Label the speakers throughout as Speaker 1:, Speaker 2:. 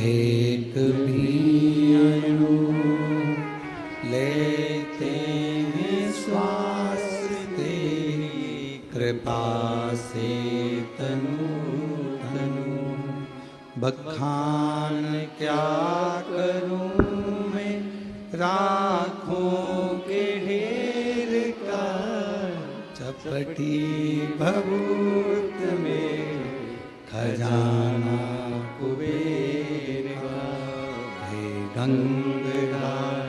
Speaker 1: एक भी अणु लेते हैं श्वास तेरी कृपा से तनु तनु। बखान क्या करूं मैं राखों के ढेर का, चपटी भभूत में खजाना कुबेर का। हे गंगाधर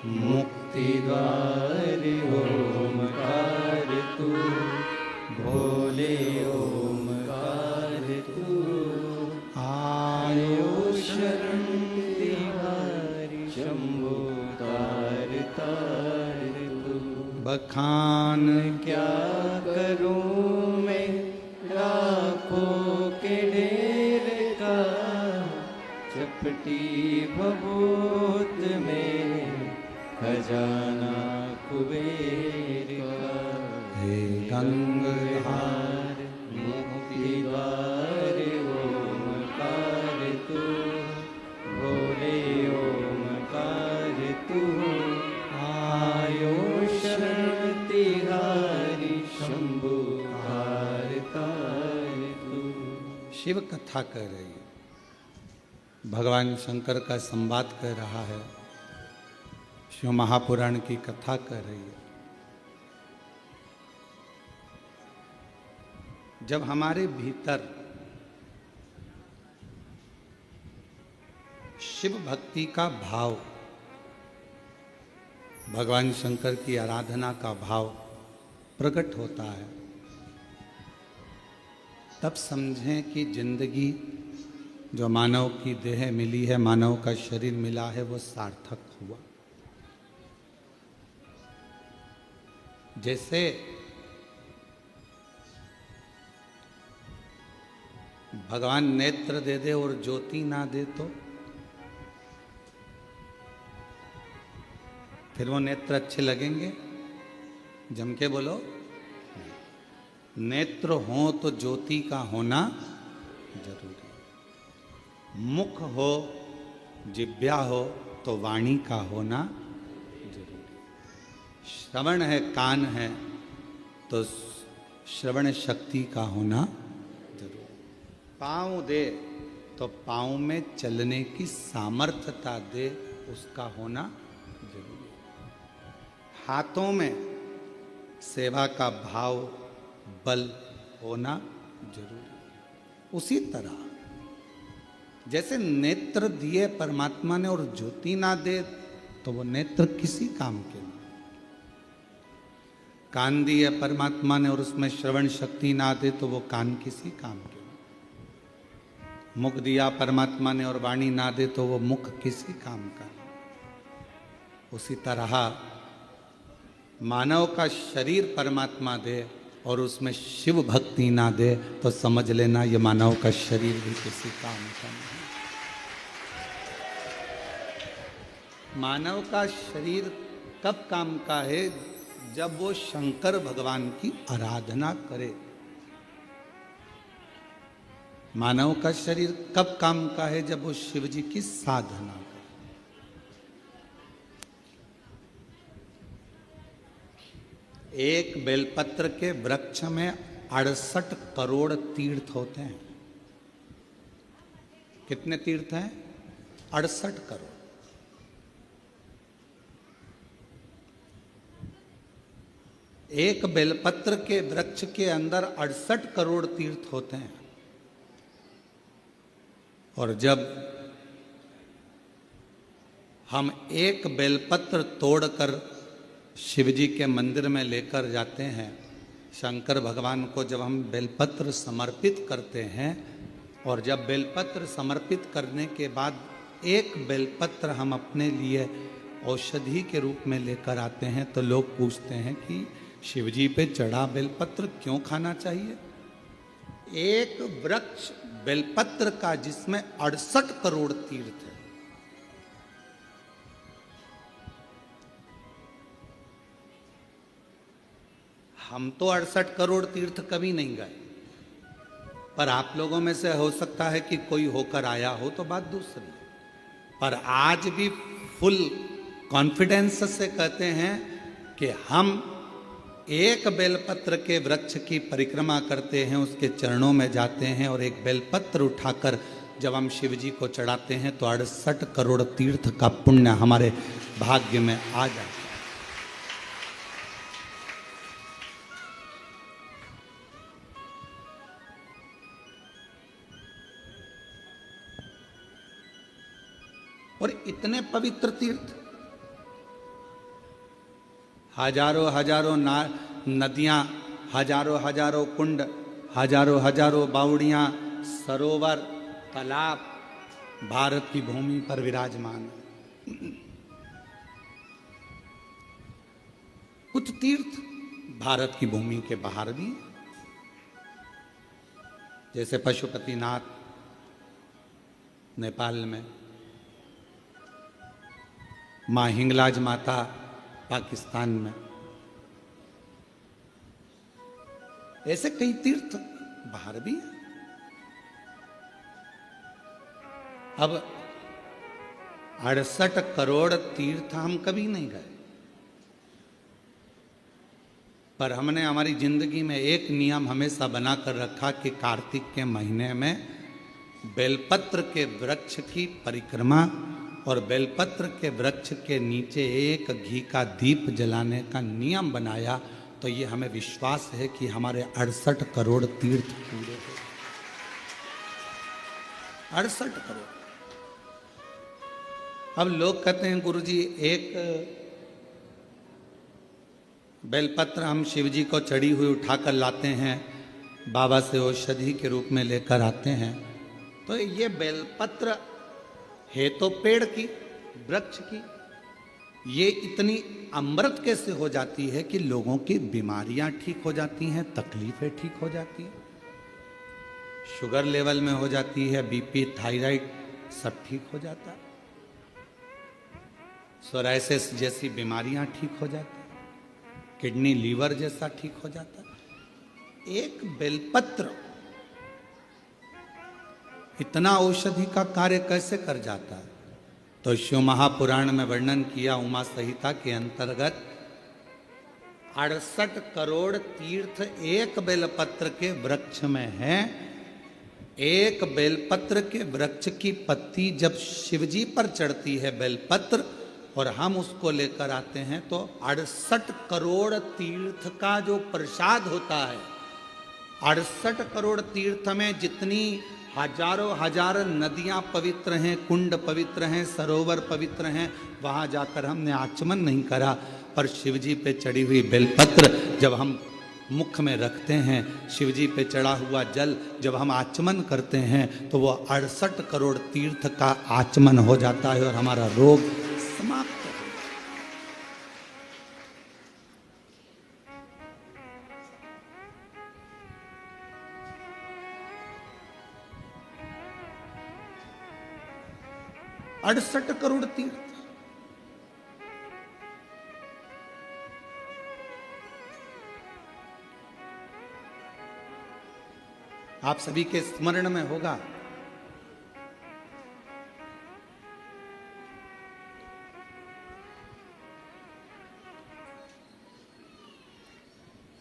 Speaker 1: मुक्ति द्वार ओमकार तू, भोले ओमकार तू। आयो शरण तिहारी शंभो तार तार तू। बखान क्या करूं मैं राखों के ढेर का, चपटी भभूत में खजाना कुबेर का। हे गंगाधर मुक्ति द्वार ओमकार तू, भोले ओमकार तू। आयो शरण तिहारी शंभु तार तार तू। शिव कथा कर रही है, भगवान शंकर का संवाद कर रहा है, शिव महापुराण की कथा कर रही है। जब हमारे भीतर शिव भक्ति का भाव, भगवान शंकर की आराधना का भाव प्रकट होता है, तब समझें कि जिंदगी जो मानव की देह मिली है, मानव का शरीर मिला है, वो सार्थक हुआ। जैसे भगवान नेत्र दे दे और ज्योति ना दे तो फिर वो नेत्र अच्छे लगेंगे? जम के बोलो। नेत्र हो तो ज्योति का होना जरूरी। मुख हो, जिह्वा हो तो वाणी का होना जरूरी। श्रवण है, कान है तो श्रवण शक्ति का होना जरूरी। पाँव दे तो पाँव में चलने की सामर्थ्यता दे, उसका होना जरूरी। हाथों में सेवा का भाव, बल होना जरूरी। उसी तरह जैसे नेत्र दिए परमात्मा ने और ज्योति ना दे तो वो नेत्र किसी काम के नहीं। कान दिए परमात्मा ने और उसमें श्रवण शक्ति ना दे तो वो कान किसी काम के नहीं। मुख दिया परमात्मा ने और वाणी ना दे तो वो मुख किसी काम का नहीं। उसी तरह मानव का शरीर परमात्मा दे और उसमें शिव भक्ति ना दे तो समझ लेना ये मानव का शरीर भी किसी काम का नहीं। मानव का शरीर कब काम का है? जब वो शंकर भगवान की आराधना करे। मानव का शरीर कब काम का है? जब वो शिव जी की साधना करे। एक बेलपत्र के वृक्ष में 68 करोड़ तीर्थ होते हैं। कितने तीर्थ हैं? 68 करोड़। एक बेलपत्र के वृक्ष के अंदर 68 करोड़ तीर्थ होते हैं। और जब हम एक बेलपत्र तोड़कर शिव जी के मंदिर में लेकर जाते हैं, शंकर भगवान को जब हम बेलपत्र समर्पित करते हैं, और जब बेलपत्र समर्पित करने के बाद एक बेलपत्र हम अपने लिए औषधि के रूप में लेकर आते हैं, तो लोग पूछते हैं कि शिव जी पे चढ़ा बेलपत्र क्यों खाना चाहिए? एक वृक्ष बेलपत्र का जिसमें 68 करोड़ तीर्थ है। हम तो 68 करोड़ तीर्थ कभी नहीं गए, पर आप लोगों में से हो सकता है कि कोई होकर आया हो तो बात दूसरी है, पर आज भी फुल कॉन्फिडेंस से कहते हैं कि हम एक बेलपत्र के वृक्ष की परिक्रमा करते हैं, उसके चरणों में जाते हैं और एक बेलपत्र उठाकर जब हम शिव जी को चढ़ाते हैं तो 68 करोड़ तीर्थ का पुण्य हमारे भाग्य में आ जाता है। और इतने पवित्र तीर्थ, हजारों हजारों नदियां, हजारों हजारों कुंड, हजारों हजारों बावड़ियां, सरोवर, तालाब भारत की भूमि पर विराजमान है। कुछ तीर्थ भारत की भूमि के बाहर भी, जैसे पशुपतिनाथ नेपाल में, माँ हिंगलाज माता पाकिस्तान में, ऐसे कई तीर्थ बाहर भी हैं। अब 68 करोड़ तीर्थ हम कभी नहीं गए, पर हमने हमारी जिंदगी में एक नियम हमेशा बनाकर रखा कि कार्तिक के महीने में बेलपत्र के वृक्ष की परिक्रमा और बेलपत्र के वृक्ष के नीचे एक घी का दीप जलाने का नियम बनाया। तो ये हमें विश्वास है कि हमारे 68 करोड़ तीर्थ पूरे हो। 68 करोड़। अब लोग कहते हैं गुरुजी एक बेलपत्र हम शिव जी को चढ़ी हुई उठाकर लाते हैं, बाबा से औषधि के रूप में लेकर आते हैं, तो ये बेलपत्र है तो पेड़ की, वृक्ष की, ये इतनी अमृत कैसे हो जाती है कि लोगों की बीमारियां ठीक हो जाती हैं, तकलीफें ठीक हो जाती हैं, शुगर लेवल में हो जाती है, बीपी, थायराइड सब ठीक हो जाता है, सोराइसिस जैसी बीमारियां ठीक हो जाती है, किडनी लीवर जैसा ठीक हो जाता है। एक बेलपत्र इतना औषधि का कार्य कैसे कर जाता है? तो शिव महापुराण में वर्णन किया, उमा संहिता के अंतर्गत 68 करोड़ तीर्थ एक बेलपत्र के वृक्ष में है। एक बेलपत्र के वृक्ष की पत्ती जब शिवजी पर चढ़ती है बेलपत्र और हम उसको लेकर आते हैं तो 68 करोड़ तीर्थ का जो प्रसाद होता है, 68 करोड़ तीर्थ में जितनी हजारों हजार नदियां पवित्र हैं, कुंड पवित्र हैं, सरोवर पवित्र हैं, वहां जाकर हमने आचमन नहीं करा, पर शिवजी पे चढ़ी हुई बेलपत्र जब हम मुख में रखते हैं, शिवजी पे चढ़ा हुआ जल जब हम आचमन करते हैं तो वो 68 करोड़ तीर्थ का आचमन हो जाता है और हमारा रोग समाप्त हो जाता है। 68 करोड़ तीर्थ। आप सभी के स्मरण में होगा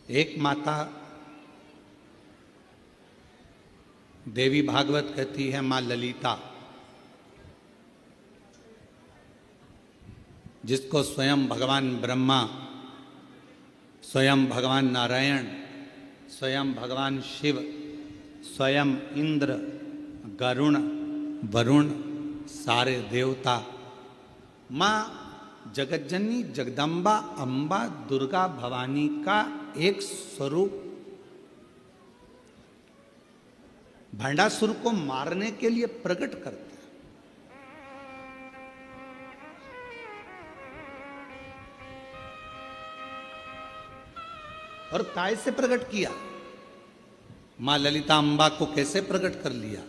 Speaker 1: एक माता देवी भागवत कहती है, मां ललिता, जिसको स्वयं भगवान ब्रह्मा, स्वयं भगवान नारायण, स्वयं भगवान शिव, स्वयं इंद्र, गरुण, वरुण, सारे देवता, मां जगज्जननी जगदम्बा अम्बा दुर्गा भवानी का एक स्वरूप भंडासुर को मारने के लिए प्रकट करते हैं। और काय से प्रकट किया? मां ललिता अम्बा को कैसे प्रकट कर लिया?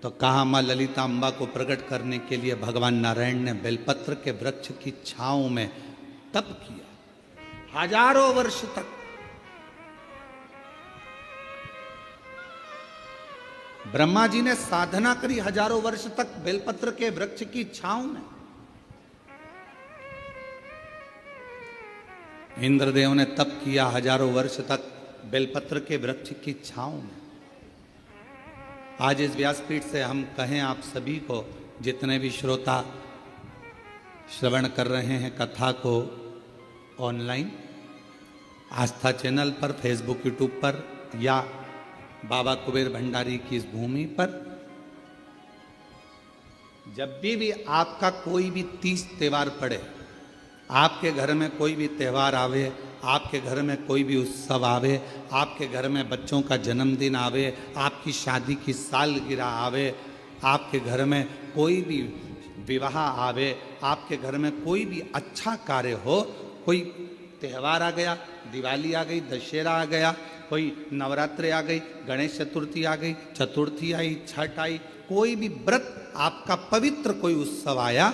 Speaker 1: तो कहा मां ललिता अम्बा को प्रकट करने के लिए भगवान नारायण ने बेलपत्र के वृक्ष की छांव में तप किया हजारों वर्ष तक। ब्रह्मा जी ने साधना करी हजारों वर्ष तक बेलपत्र के वृक्ष की छांव में। इंद्रदेव ने तप किया हजारों वर्ष तक बेलपत्र के वृक्ष की छांव में। आज इस व्यासपीठ से हम कहें आप सभी को, जितने भी श्रोता श्रवण कर रहे हैं कथा को ऑनलाइन, आस्था चैनल पर, फेसबुक, यूट्यूब पर या बाबा कुबेर भंडारी की इस भूमि पर, जब भी आपका कोई भी तीज त्योहार पड़े, आपके घर में कोई भी त्योहार आवे, आपके घर में कोई भी उत्सव आवे, आपके घर में बच्चों का जन्मदिन आवे, आपकी शादी की सालगिरह आवे, आपके घर में कोई भी विवाह आवे, आपके घर में कोई भी अच्छा कार्य हो, कोई त्यौहार आ गया, दिवाली आ गई, दशहरा आ गया, कोई नवरात्रि आ गई, गणेश चतुर्थी आ गई, चतुर्थी आई, छठ आई, कोई भी व्रत आपका पवित्र कोई उत्सव आया,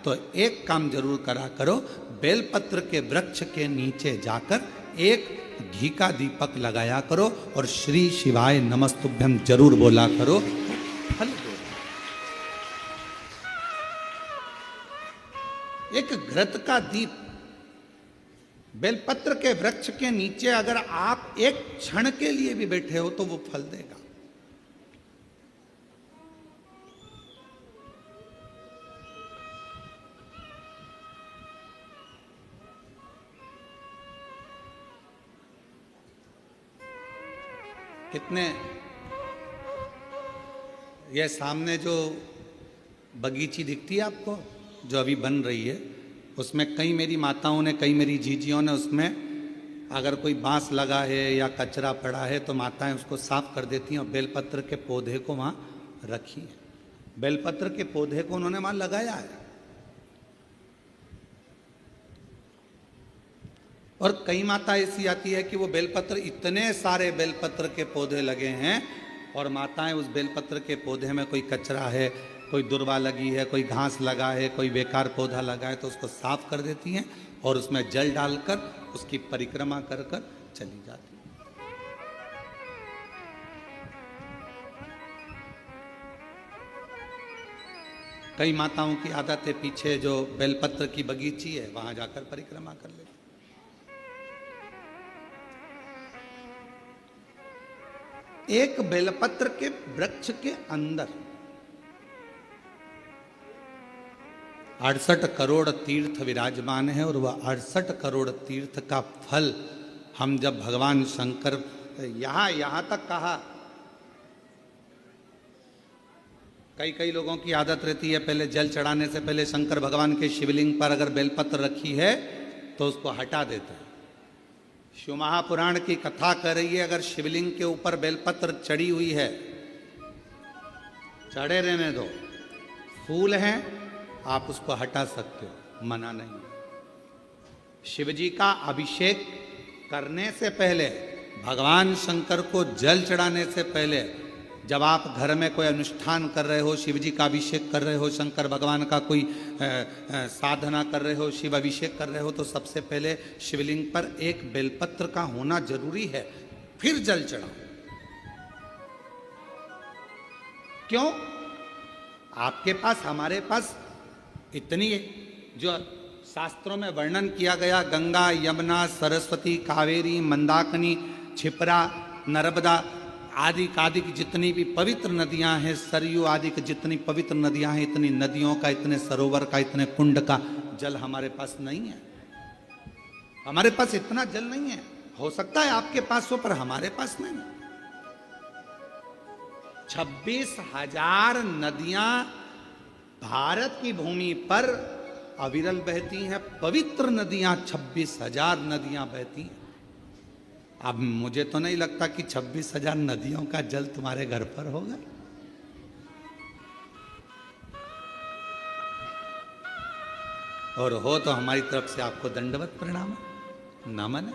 Speaker 1: तो एक काम जरूर करा करो, बेलपत्र के वृक्ष के नीचे जाकर एक घी का दीपक लगाया करो और श्री शिवाय नमस्तुभ्यम जरूर बोला करो। फल दो। एक घृत का दीप बेलपत्र के वृक्ष के नीचे अगर आप एक क्षण के लिए भी बैठे हो तो वो फल देगा। कितने ये सामने जो बगीची दिखती है आपको, जो अभी बन रही है, उसमें कई मेरी माताओं ने, कई मेरी जीजियों ने, उसमें अगर कोई बांस लगा है या कचरा पड़ा है तो माताएं उसको साफ कर देती हैं और बेलपत्र के पौधे को वहाँ रखी है। बेलपत्र के पौधे को उन्होंने वहाँ लगाया है। और कई माता ऐसी आती है कि वो बेलपत्र, इतने सारे बेलपत्र के पौधे लगे हैं और माताएं उस बेलपत्र के पौधे में कोई कचरा है, कोई दुर्वा लगी है, कोई घास लगा है, कोई बेकार पौधा लगा है, तो उसको साफ कर देती हैं और उसमें जल डालकर उसकी परिक्रमा कर कर चली जाती हैं। कई माताओं की आदत है, पीछे जो बेलपत्र की बगीची है वहां जाकर परिक्रमा कर लेती। एक बेलपत्र के वृक्ष के अंदर 68 करोड़ तीर्थ विराजमान है और वह 68 करोड़ तीर्थ का फल हम जब भगवान शंकर, यहां तक कहा, कई लोगों की आदत रहती है पहले जल चढ़ाने से पहले शंकर भगवान के शिवलिंग पर अगर बेलपत्र रखी है तो उसको हटा देते हैं। शिव महापुराण की कथा कर रही है, अगर शिवलिंग के ऊपर बेलपत्र चढ़ी हुई है, चढ़े रहने दो, फूल हैं, आप उसको हटा सकते हो, मना नहीं। शिवजी का अभिषेक करने से पहले, भगवान शंकर को जल चढ़ाने से पहले, जब आप घर में कोई अनुष्ठान कर रहे हो, शिवजी का अभिषेक कर रहे हो, शंकर भगवान का कोई साधना कर रहे हो, शिव अभिषेक कर रहे हो, तो सबसे पहले शिवलिंग पर एक बेलपत्र का होना जरूरी है, फिर जल चढ़ाओ। क्यों? आपके पास, हमारे पास इतनी जो शास्त्रों में वर्णन किया गया, गंगा, यमुना, सरस्वती, कावेरी, मंदाकिनी, क्षिप्रा, नर्मदा आदि की जितनी भी पवित्र नदियां हैं, सरयू आदि की जितनी पवित्र नदियां हैं, इतनी नदियों का, इतने सरोवर का, इतने कुंड का जल हमारे पास नहीं है। हमारे पास इतना जल नहीं है। हो सकता है आपके पास हो, पर हमारे पास नहीं। 26,000 नदियां भारत की भूमि पर अविरल बहती हैं, पवित्र नदियां 26,000 नदियां बहती हैं। अब मुझे तो नहीं लगता कि 26,000 नदियों का जल तुम्हारे घर पर होगा। और हो तो हमारी तरफ से आपको दंडवत प्रणाम, नमन।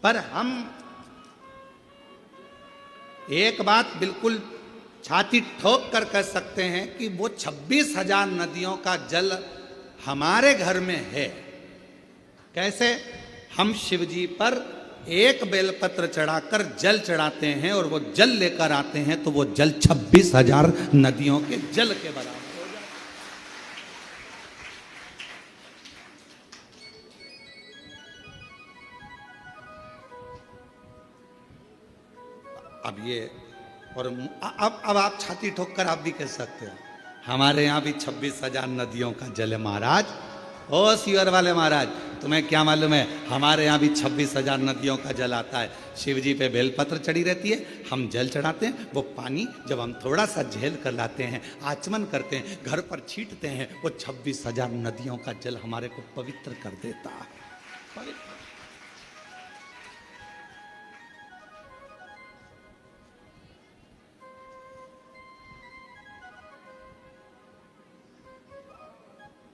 Speaker 1: पर हम एक बात बिल्कुल छाती ठोक कर कह सकते हैं कि वो 26,000 नदियों का जल हमारे घर में है। कैसे? हम शिवजी पर एक बेलपत्र चढ़ाकर जल चढ़ाते हैं और वो जल लेकर आते हैं तो वो जल 26,000 नदियों के जल के बराबर हो जाता है। अब ये और अब आप छाती ठोक कर आप भी कह सकते हो हमारे यहाँ भी 26,000 नदियों का जल है महाराज। ओ सीवर वाले महाराज, तुम्हें क्या मालूम है, हमारे यहाँ भी 26,000 नदियों का जल आता है। शिव जी पे बेलपत्र चढ़ी रहती है, हम जल चढ़ाते हैं। वो पानी जब हम थोड़ा सा झेल कर लाते हैं, आचमन करते हैं, घर पर छींटते हैं, वो 26,000 नदियों का जल हमारे को पवित्र कर देता है।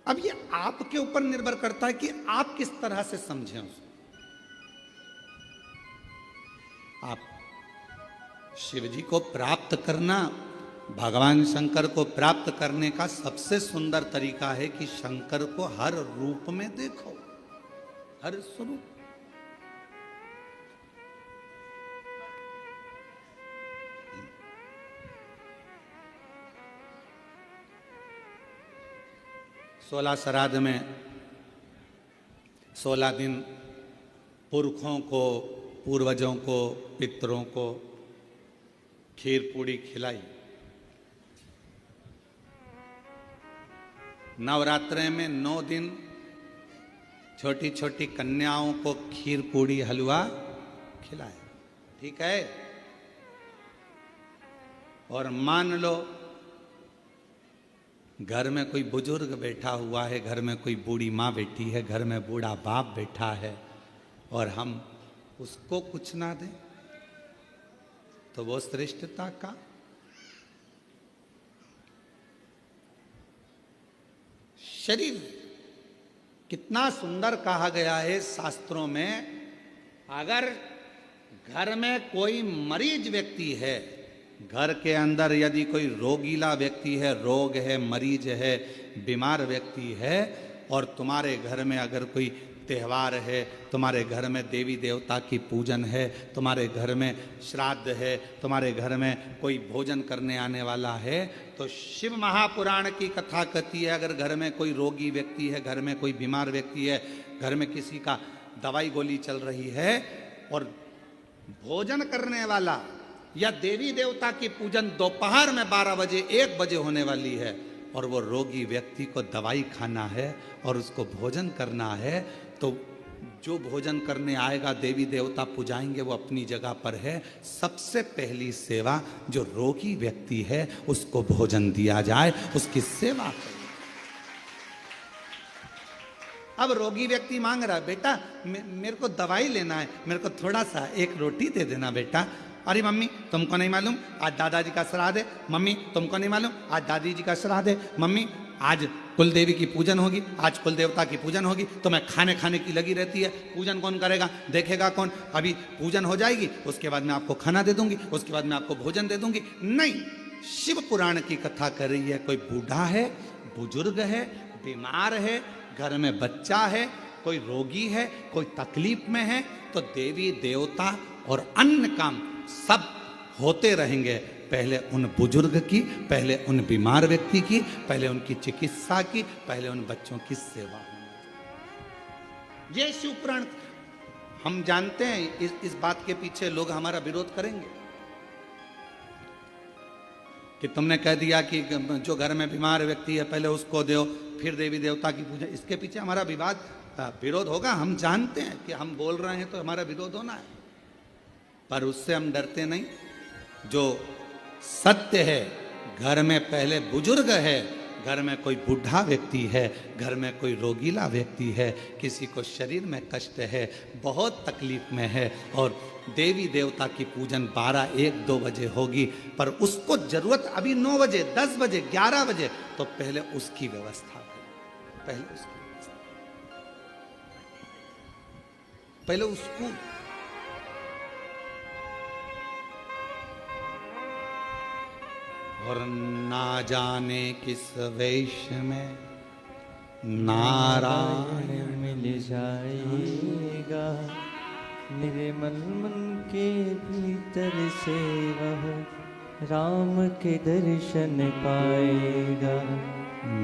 Speaker 1: अब ये आपके ऊपर निर्भर करता है कि आप किस तरह से समझें उसको। आप शिव जी को प्राप्त करना, भगवान शंकर को प्राप्त करने का सबसे सुंदर तरीका है कि शंकर को हर रूप में देखो, हर स्वरूप। सोलह श्राद्ध में 16 दिन पुरखों को, पूर्वजों को, पितरों को खीर पूड़ी खिलाई। नवरात्रे में 9 दिन छोटी छोटी कन्याओं को खीर पूड़ी हलवा खिलाए, ठीक है। और मान लो घर में कोई बुजुर्ग बैठा हुआ है, घर में कोई बूढ़ी माँ बैठी है, घर में बूढ़ा बाप बैठा है और हम उसको कुछ ना दें तो वो श्रेष्ठता का। शरीर कितना सुंदर कहा गया है शास्त्रों में, अगर घर में कोई मरीज व्यक्ति है, घर के अंदर यदि कोई रोगीला व्यक्ति है, रोग है, मरीज है, बीमार व्यक्ति है, और तुम्हारे घर में अगर कोई त्यौहार है, तुम्हारे घर में देवी देवता की पूजन है, तुम्हारे घर में श्राद्ध है, तुम्हारे घर में कोई भोजन करने आने वाला है, तो शिव महापुराण की कथा कहती है अगर घर में कोई रोगी व्यक्ति है, घर में कोई बीमार व्यक्ति है, घर में किसी का दवाई गोली चल रही है और भोजन करने वाला या देवी देवता की पूजन दोपहर में 12 बजे 1 बजे होने वाली है और वो रोगी व्यक्ति को दवाई खाना है और उसको भोजन करना है, तो जो भोजन करने आएगा, देवी देवता पुजाएंगे, वो अपनी जगह पर है। सबसे पहली सेवा जो रोगी व्यक्ति है उसको भोजन दिया जाए, उसकी सेवा करें। अब रोगी व्यक्ति मांग रहा है, बेटा मेरे को दवाई लेना है, मेरे को थोड़ा सा एक रोटी दे देना बेटा। अरे मम्मी तुमको नहीं मालूम आज दादाजी का श्राद्ध है, मम्मी तुमको नहीं मालूम आज दादी जी का श्राद्ध है, मम्मी आज कुल देवी की पूजन होगी, आज कुल देवता की पूजन होगी, तो मैं खाने की लगी रहती है। पूजन कौन करेगा, देखेगा कौन, अभी पूजन हो जाएगी उसके बाद मैं आपको खाना दे दूंगी, उसके बाद मैं आपको भोजन दे दूंगी। नहीं, शिव पुराण की कथा कर रही है, कोई बूढ़ा है, बुजुर्ग है, बीमार है, घर में बच्चा है, कोई रोगी है, कोई तकलीफ में है, तो देवी देवता और अन्य काम सब होते रहेंगे। पहले उन बुजुर्ग की, पहले उन बीमार व्यक्ति की, पहले उनकी चिकित्सा की, पहले उन बच्चों की सेवा होनी। ये शिव पुराण हम जानते हैं। इस बात के पीछे लोग हमारा विरोध करेंगे कि तुमने कह दिया कि जो घर में बीमार व्यक्ति है पहले उसको दो, फिर देवी देवता की पूजा। इसके पीछे हमारा विरोध होगा। हम जानते हैं कि हम बोल रहे हैं तो हमारा विरोध होना है, पर उससे हम डरते नहीं। जो सत्य है, घर में पहले बुजुर्ग है, घर में कोई बूढ़ा व्यक्ति है, घर में कोई रोगीला व्यक्ति है, किसी को शरीर में कष्ट है, बहुत तकलीफ में है, और देवी देवता की पूजन 12, 1, 2 बजे होगी, पर उसको जरूरत अभी 9 बजे, 10 बजे, 11 बजे, तो पहले उसकी व्यवस्था करें, पहले उसको और ना जाने किस वेश में नारायण
Speaker 2: मिल जाएगा, निर्मल मन के भीतर से वह राम के दर्शन पाएगा।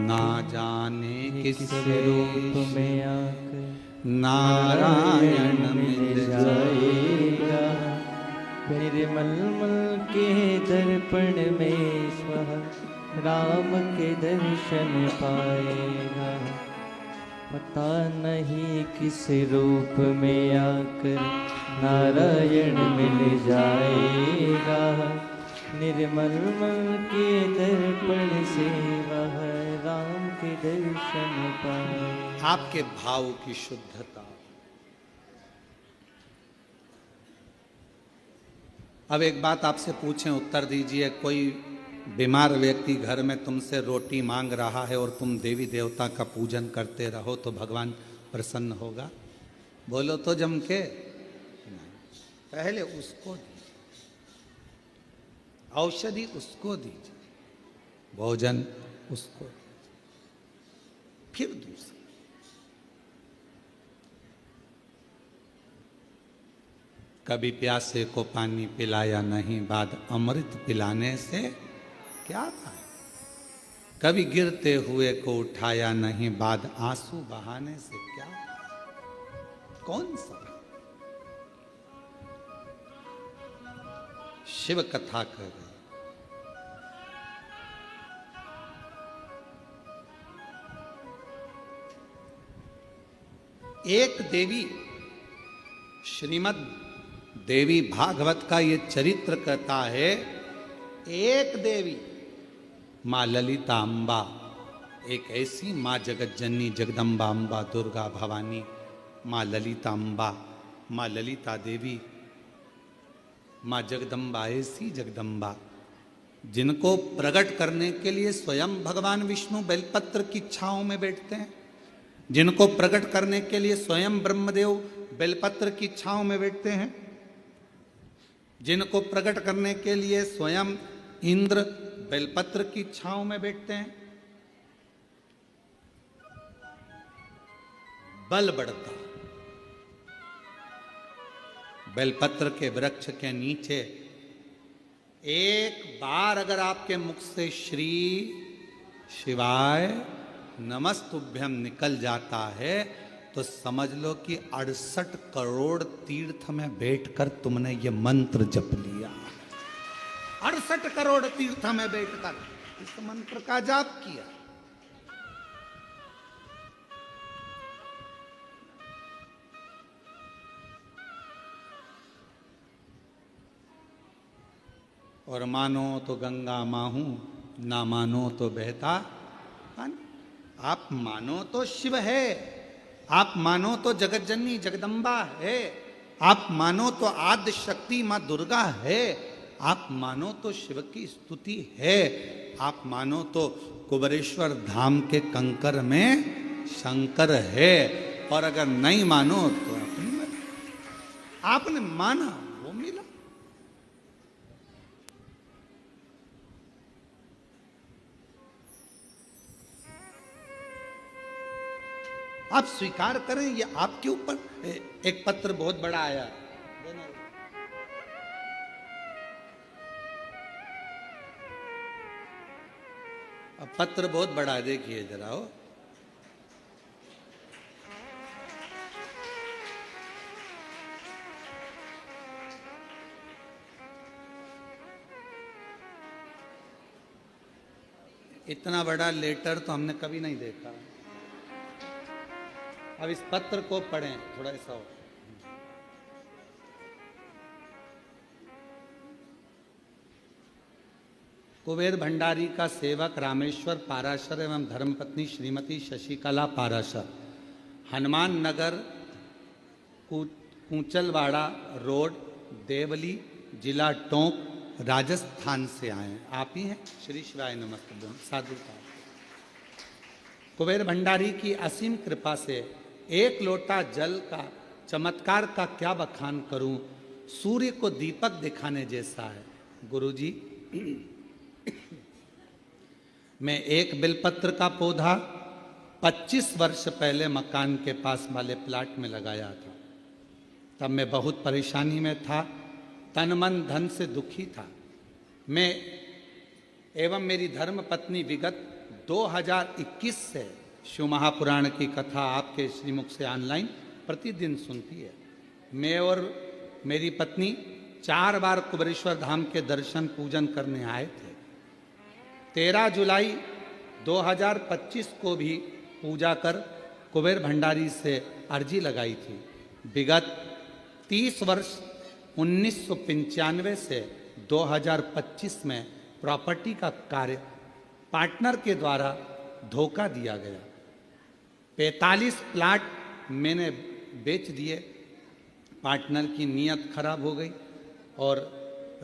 Speaker 1: ना जाने किस
Speaker 2: रूप में आकर
Speaker 1: नारायण मिल
Speaker 2: जाएगा। निर्मल मन के दर्पण में स्वः राम के दर्शन पाएगा। पता नहीं किस रूप में आकर नारायण मिल जाएगा। निर्मल मन के दर्पण से वह राम के दर्शन पाएगा।
Speaker 1: आपके भाव की शुद्धता। अब एक बात आपसे पूछें, उत्तर दीजिए। कोई बीमार व्यक्ति घर में तुमसे रोटी मांग रहा है और तुम देवी देवता का पूजन करते रहो तो भगवान प्रसन्न होगा? बोलो तो जम के। पहले उसको दीजिए, औषधि उसको दीजिए, भोजन उसको, फिर दूसरा। कभी प्यासे को पानी पिलाया नहीं, बाद अमृत पिलाने से क्या था? कभी गिरते हुए को उठाया नहीं, बाद आंसू बहाने से क्या? कौन सा? शिव कथा कर रहे। एक देवी, श्रीमद् देवी भागवत का ये चरित्र कहता है, एक देवी माँ ललिता अम्बा, एक ऐसी माँ जगत जननी जगदम्बा अम्बा दुर्गा भवानी, माँ ललिता अम्बा, माँ ललिता देवी, माँ जगदम्बा, ऐसी जगदम्बा जिनको प्रकट करने के लिए स्वयं भगवान विष्णु बेलपत्र की छांव में बैठते हैं, जिनको प्रकट करने के लिए स्वयं ब्रह्मदेव बेलपत्र की छांव में बैठते हैं, जिनको प्रकट करने के लिए स्वयं इंद्र बेलपत्र की छांव में बैठते हैं। बल बढ़ता। बेलपत्र के वृक्ष के नीचे एक बार अगर आपके मुख से श्री शिवाय नमस्तुभ्यम निकल जाता है तो समझ लो कि 68 करोड़ तीर्थ में बैठकर तुमने ये मंत्र जप लिया। 68 करोड़ तीर्थ में बैठकर इस मंत्र का जाप किया। और मानो तो गंगा माहू, ना मानो तो बहता पानी। आप मानो तो शिव है, आप मानो तो जगत जननी जगदम्बा है, आप मानो तो आद्य शक्ति माँ दुर्गा है, आप मानो तो शिव की स्तुति है, आप मानो तो कुबरेश्वर धाम के कंकर में शंकर है, और अगर नहीं मानो तो अपनी मर्जी। आपने माना वो मिला। आप स्वीकार करें, ये आपके ऊपर। एक पत्र बहुत बड़ा आया, अब पत्र बहुत बड़ा है, देखिए जरा। हो इतना बड़ा लेटर तो हमने कभी नहीं देखा। अब इस पत्र को पढ़ें थोड़ा ऐसा हो। कुबेर भंडारी का सेवक रामेश्वर पाराशर एवं धर्मपत्नी श्रीमती शशिकला पाराशर हनुमान नगर कूचलवाड़ा रोड देवली जिला टोंक राजस्थान से आए। आप ही हैं? श्री शिवाय नमस्ते। साधु का कुबेर भंडारी की असीम कृपा से एक लोटा जल का चमत्कार का क्या बखान करूं, सूर्य को दीपक दिखाने जैसा है। गुरुजी, मैं एक बिलपत्र का पौधा 25 वर्ष पहले मकान के पास वाले प्लाट में लगाया था। तब मैं बहुत परेशानी में था, तन मन धन से दुखी था। मैं एवं मेरी धर्म पत्नी विगत 2021 से शिव महापुराण की कथा आपके श्रीमुख से ऑनलाइन प्रतिदिन सुनती है। मैं और मेरी पत्नी 4 बार कुबेरेश्वर धाम के दर्शन पूजन करने आए थे। 13 जुलाई 2025 को भी पूजा कर कुबेर भंडारी से अर्जी लगाई थी। विगत 30 वर्ष 1995 से 2025 में प्रॉपर्टी का कार्य पार्टनर के द्वारा धोखा दिया गया। 45 प्लाट मैंने बेच दिए। पार्टनर की नीयत खराब हो गई और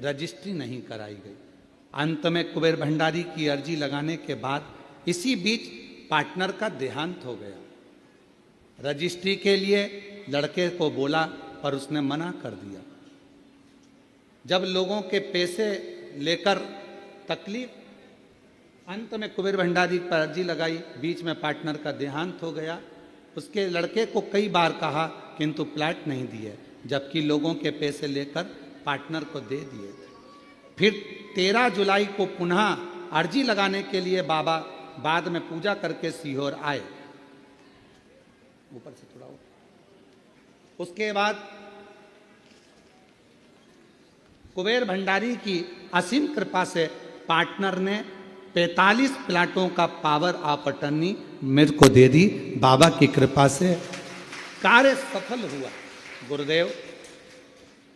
Speaker 1: रजिस्ट्री नहीं कराई गई। अंत में कुबेर भंडारी की अर्जी लगाने के बाद इसी बीच पार्टनर का देहांत हो गया। रजिस्ट्री के लिए लड़के को बोला पर उसने मना कर दिया। जब लोगों के पैसे लेकर तकलीफ, अंत में कुबेर भंडारी पर अर्जी लगाई, बीच में पार्टनर का देहांत हो गया। उसके लड़के को कई बार कहा किंतु प्लाट नहीं दिए, जबकि लोगों के पैसे लेकर पार्टनर को दे दिए थे। फिर 13 जुलाई को पुनः अर्जी लगाने के लिए बाबा बाद में पूजा करके सीहोर आए। ऊपर से थोड़ा उसके बाद कुबेर भंडारी की असीम कृपा से पार्टनर ने 45 प्लाटों का पावर ऑफ अटर्नी मेरे को दे दी। बाबा की कृपा से कार्य सफल हुआ। गुरुदेव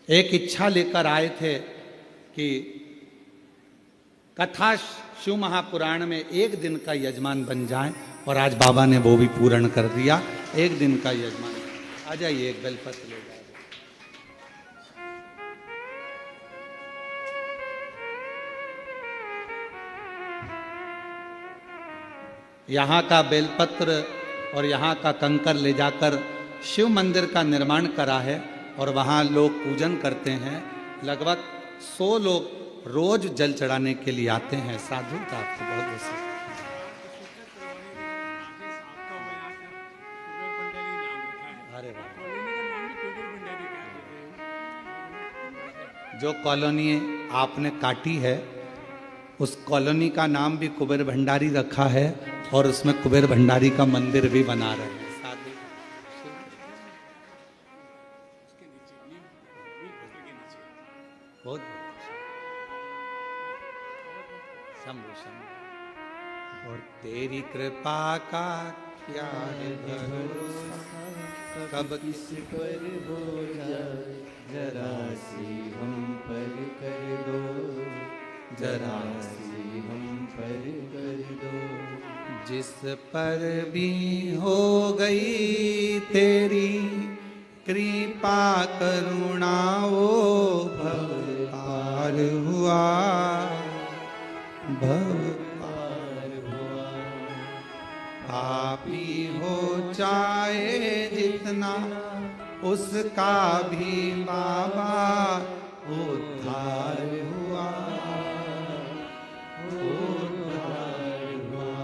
Speaker 1: एक इच्छा लेकर आए थे कि कथा शिव महापुराण में एक दिन का यजमान बन जाए, और आज बाबा ने वो भी पूर्ण कर दिया। एक दिन का यजमान। आ जाइए, एक बेलपत्र ले जाए। यहाँ का बेलपत्र और यहाँ का कंकर ले जाकर शिव मंदिर का निर्माण करा है और वहाँ लोग पूजन करते हैं। लगभग 100 लोग रोज जल चढ़ाने के लिए आते हैं। साधु का आपको बहुत बहुत अरे जो कॉलोनी आपने काटी है उस कॉलोनी का नाम भी कुबेर भंडारी रखा है और उसमें कुबेर भंडारी का मंदिर भी बना रहे हैं। साधु बहुत शंभु शंभु। और तेरी कृपा का क्या है भरोसा, कब किस पर हो जाए,
Speaker 2: जरा सी हम पर कर दो, जरा सी हम पर कर दो।
Speaker 1: जिस पर भी हो गई तेरी कृपा करुणा वो भव पार हुआ, भव पार हुआ। पापी हो चाहे जितना उसका भी बाबा उद्धार हुआ, उद्धार हुआ।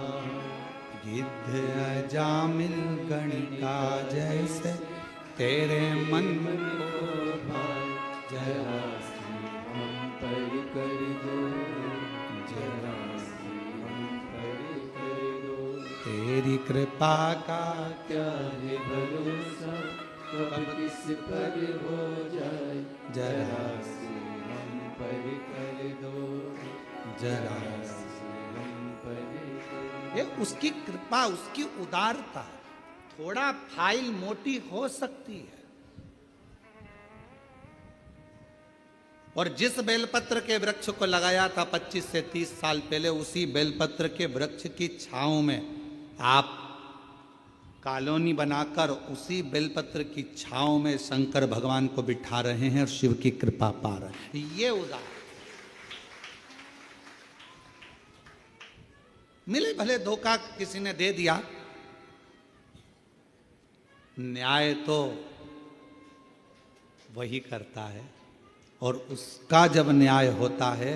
Speaker 1: गिद्ध अजामिल गणिका जैसे तेरे मन को भाए,
Speaker 2: जरा सी हम पर कर दो, जरा सी हम पर कर दो।
Speaker 1: तेरी कृपा का
Speaker 2: क्या है भरोसा, कब किस पर हो जाए, जरा सी हम पर कर दो, जरा सी हम पर कर दो।
Speaker 1: ये उसकी कृपा, उसकी उदारता। थोड़ा फाइल मोटी हो सकती है, और जिस बेलपत्र के वृक्ष को लगाया था 25 से 30 साल पहले, उसी बेलपत्र के वृक्ष की छांव में आप कॉलोनी बनाकर उसी बेलपत्र की छांव में शंकर भगवान को बिठा रहे हैं और शिव की कृपा पा रहे हैं। ये उदाहरण मिले भले धोखा किसी ने दे दिया, न्याय तो वही करता है, और उसका जब न्याय होता है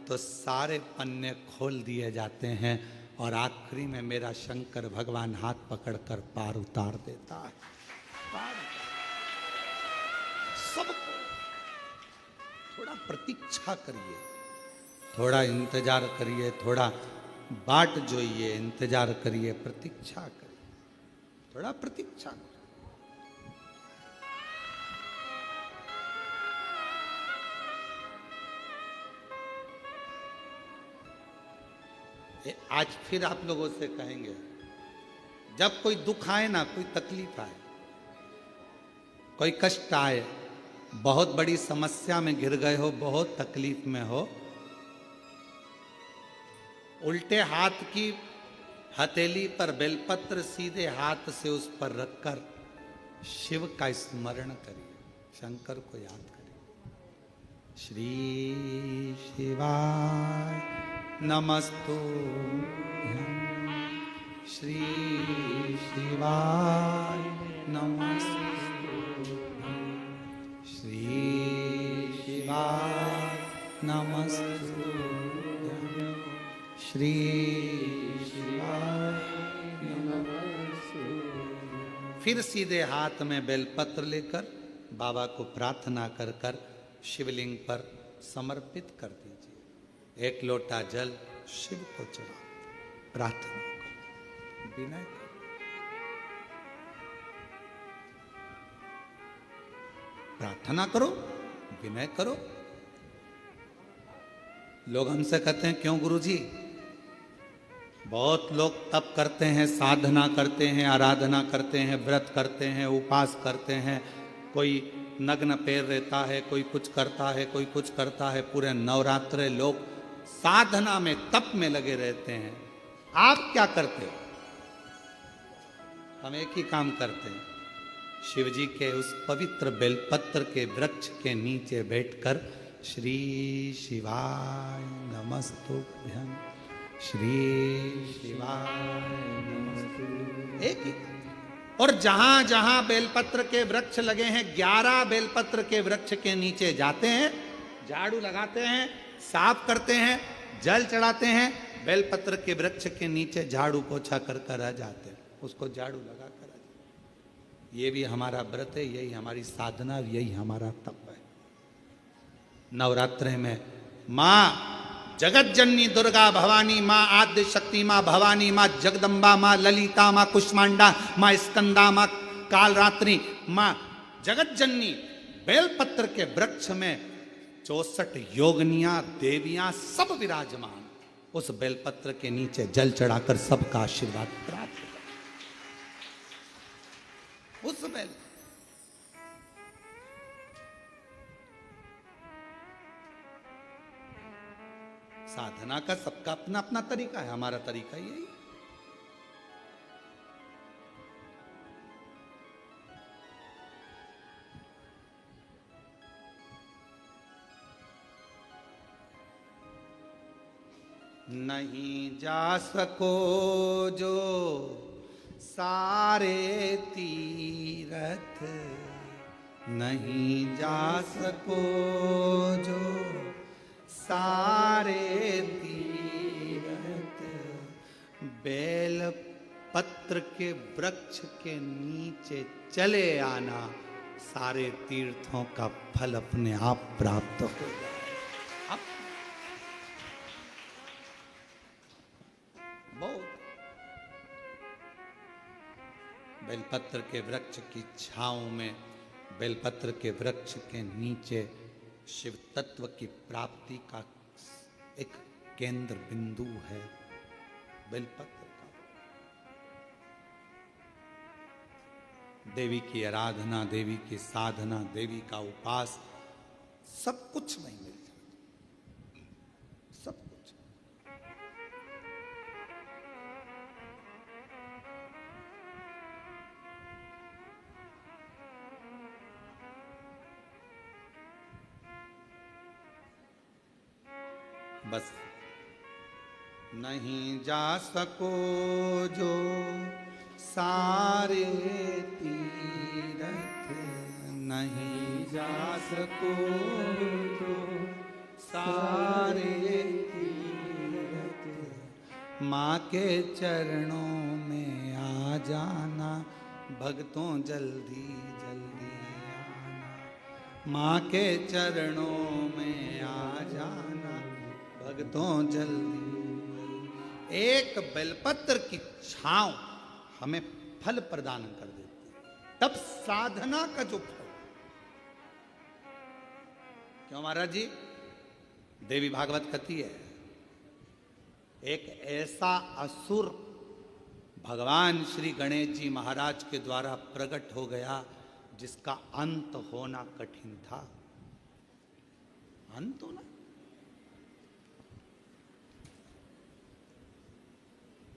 Speaker 1: तो सारे पन्ने खोल दिए जाते हैं, और आखिरी में मेरा शंकर भगवान हाथ पकड़कर पार उतार देता है। पार सबको थोड़ा प्रतीक्षा करिए, थोड़ा इंतजार करिए, थोड़ा बाट जोइए, इंतजार करिए, प्रतीक्षा करिए, थोड़ा प्रतीक्षा करिए। आज फिर आप लोगों से कहेंगे, जब कोई दुख आए ना, कोई तकलीफ आए, कोई कष्ट आए, बहुत बड़ी समस्या में घिर गए हो, बहुत तकलीफ में हो, उल्टे हाथ की हथेली पर बेलपत्र सीधे हाथ से उस पर रखकर शिव का स्मरण करिए, शंकर को याद करिए। श्री शिवाय नमस्तुभ्यं, श्री शिवाय नमस्तुभ्यं, श्री शिवाय नमस्तुभ्यं, श्री शिवाय नमस्तुभ्यं। फिर सीधे हाथ में बेलपत्र लेकर बाबा को प्रार्थना कर कर शिवलिंग पर समर्पित कर दीजिए। एक लोटा जल शिव को चढ़ा, प्रार्थना करो, विनय करो। प्रार्थना करो, विनय करो। लोग हमसे कहते हैं, क्यों गुरुजी? बहुत लोग तप करते हैं, साधना करते हैं, आराधना करते हैं, व्रत करते हैं, उपवास करते हैं, कोई नग्न पैर रहता है, कोई कुछ करता है, कोई कुछ करता है, पूरे नवरात्रे लोग साधना में, तप में लगे रहते हैं। आप क्या करते हो? हम एक ही काम करते हैं, शिव जी के उस पवित्र बेलपत्र के वृक्ष के नीचे बैठकर श्री शिवाय नमस्तुभ्यं, श्री शिवाय नमस्तुभ्यं, एक ही। और जहां जहां बेलपत्र के वृक्ष लगे हैं, 11 बेलपत्र के वृक्ष के नीचे जाते हैं, झाड़ू लगाते हैं, साफ करते हैं, जल चढ़ाते हैं, बेलपत्र के वृक्ष के नीचे झाड़ू पोछा कर कर आ जाते हैं, उसको झाड़ू लगा कर आ जाते। ये भी हमारा व्रत है, यही हमारी साधना, यही हमारा तप है। नवरात्रे में माँ जगत जननी दुर्गा भवानी, माँ आद्य शक्ति, माँ भवानी, माँ जगदम्बा, माँ ललिता, माँ कुष्मांडा, माँ स्कंदा, माँ कालरात्रि, माँ जगत जननी बेलपत्र के वृक्ष में 64 योगनियां, देवियां सब विराजमान, उस बेलपत्र के नीचे जल चढ़ाकर सबका आशीर्वाद प्राप्त कर। उस बेल साधना का सबका अपना अपना तरीका है, हमारा तरीका यही। नहीं जा सको जो सारे तीरथ, नहीं जा सको जो सारे तीरथ, बेल पत्र के वृक्ष के नीचे चले आना, सारे तीर्थों का फल अपने आप प्राप्त हो जाए। बेलपत्र के वृक्ष की छांव में, बेलपत्र के वृक्ष के नीचे शिव तत्व की प्राप्ति का एक केंद्र बिंदु है बेलपत्र का। देवी की आराधना, देवी की साधना, देवी का उपास, सब कुछ नहीं मिल जाता, सब कुछ। बस नहीं जा सको जो सारे तीरथ, नहीं जा सको जो सारे तीरथ, माँ के चरणों में आ जाना, भक्तों जल्दी जल्दी आना, माँ के चरणों में आ जाना भक्तों जल्दी। एक बेलपत्र की छांव हमें फल प्रदान कर देती है, तब साधना का जो फल। क्यों महाराज जी? देवी भागवत कहती है एक ऐसा असुर भगवान श्री गणेश जी महाराज के द्वारा प्रकट हो गया जिसका अंत होना कठिन था। अंत होना,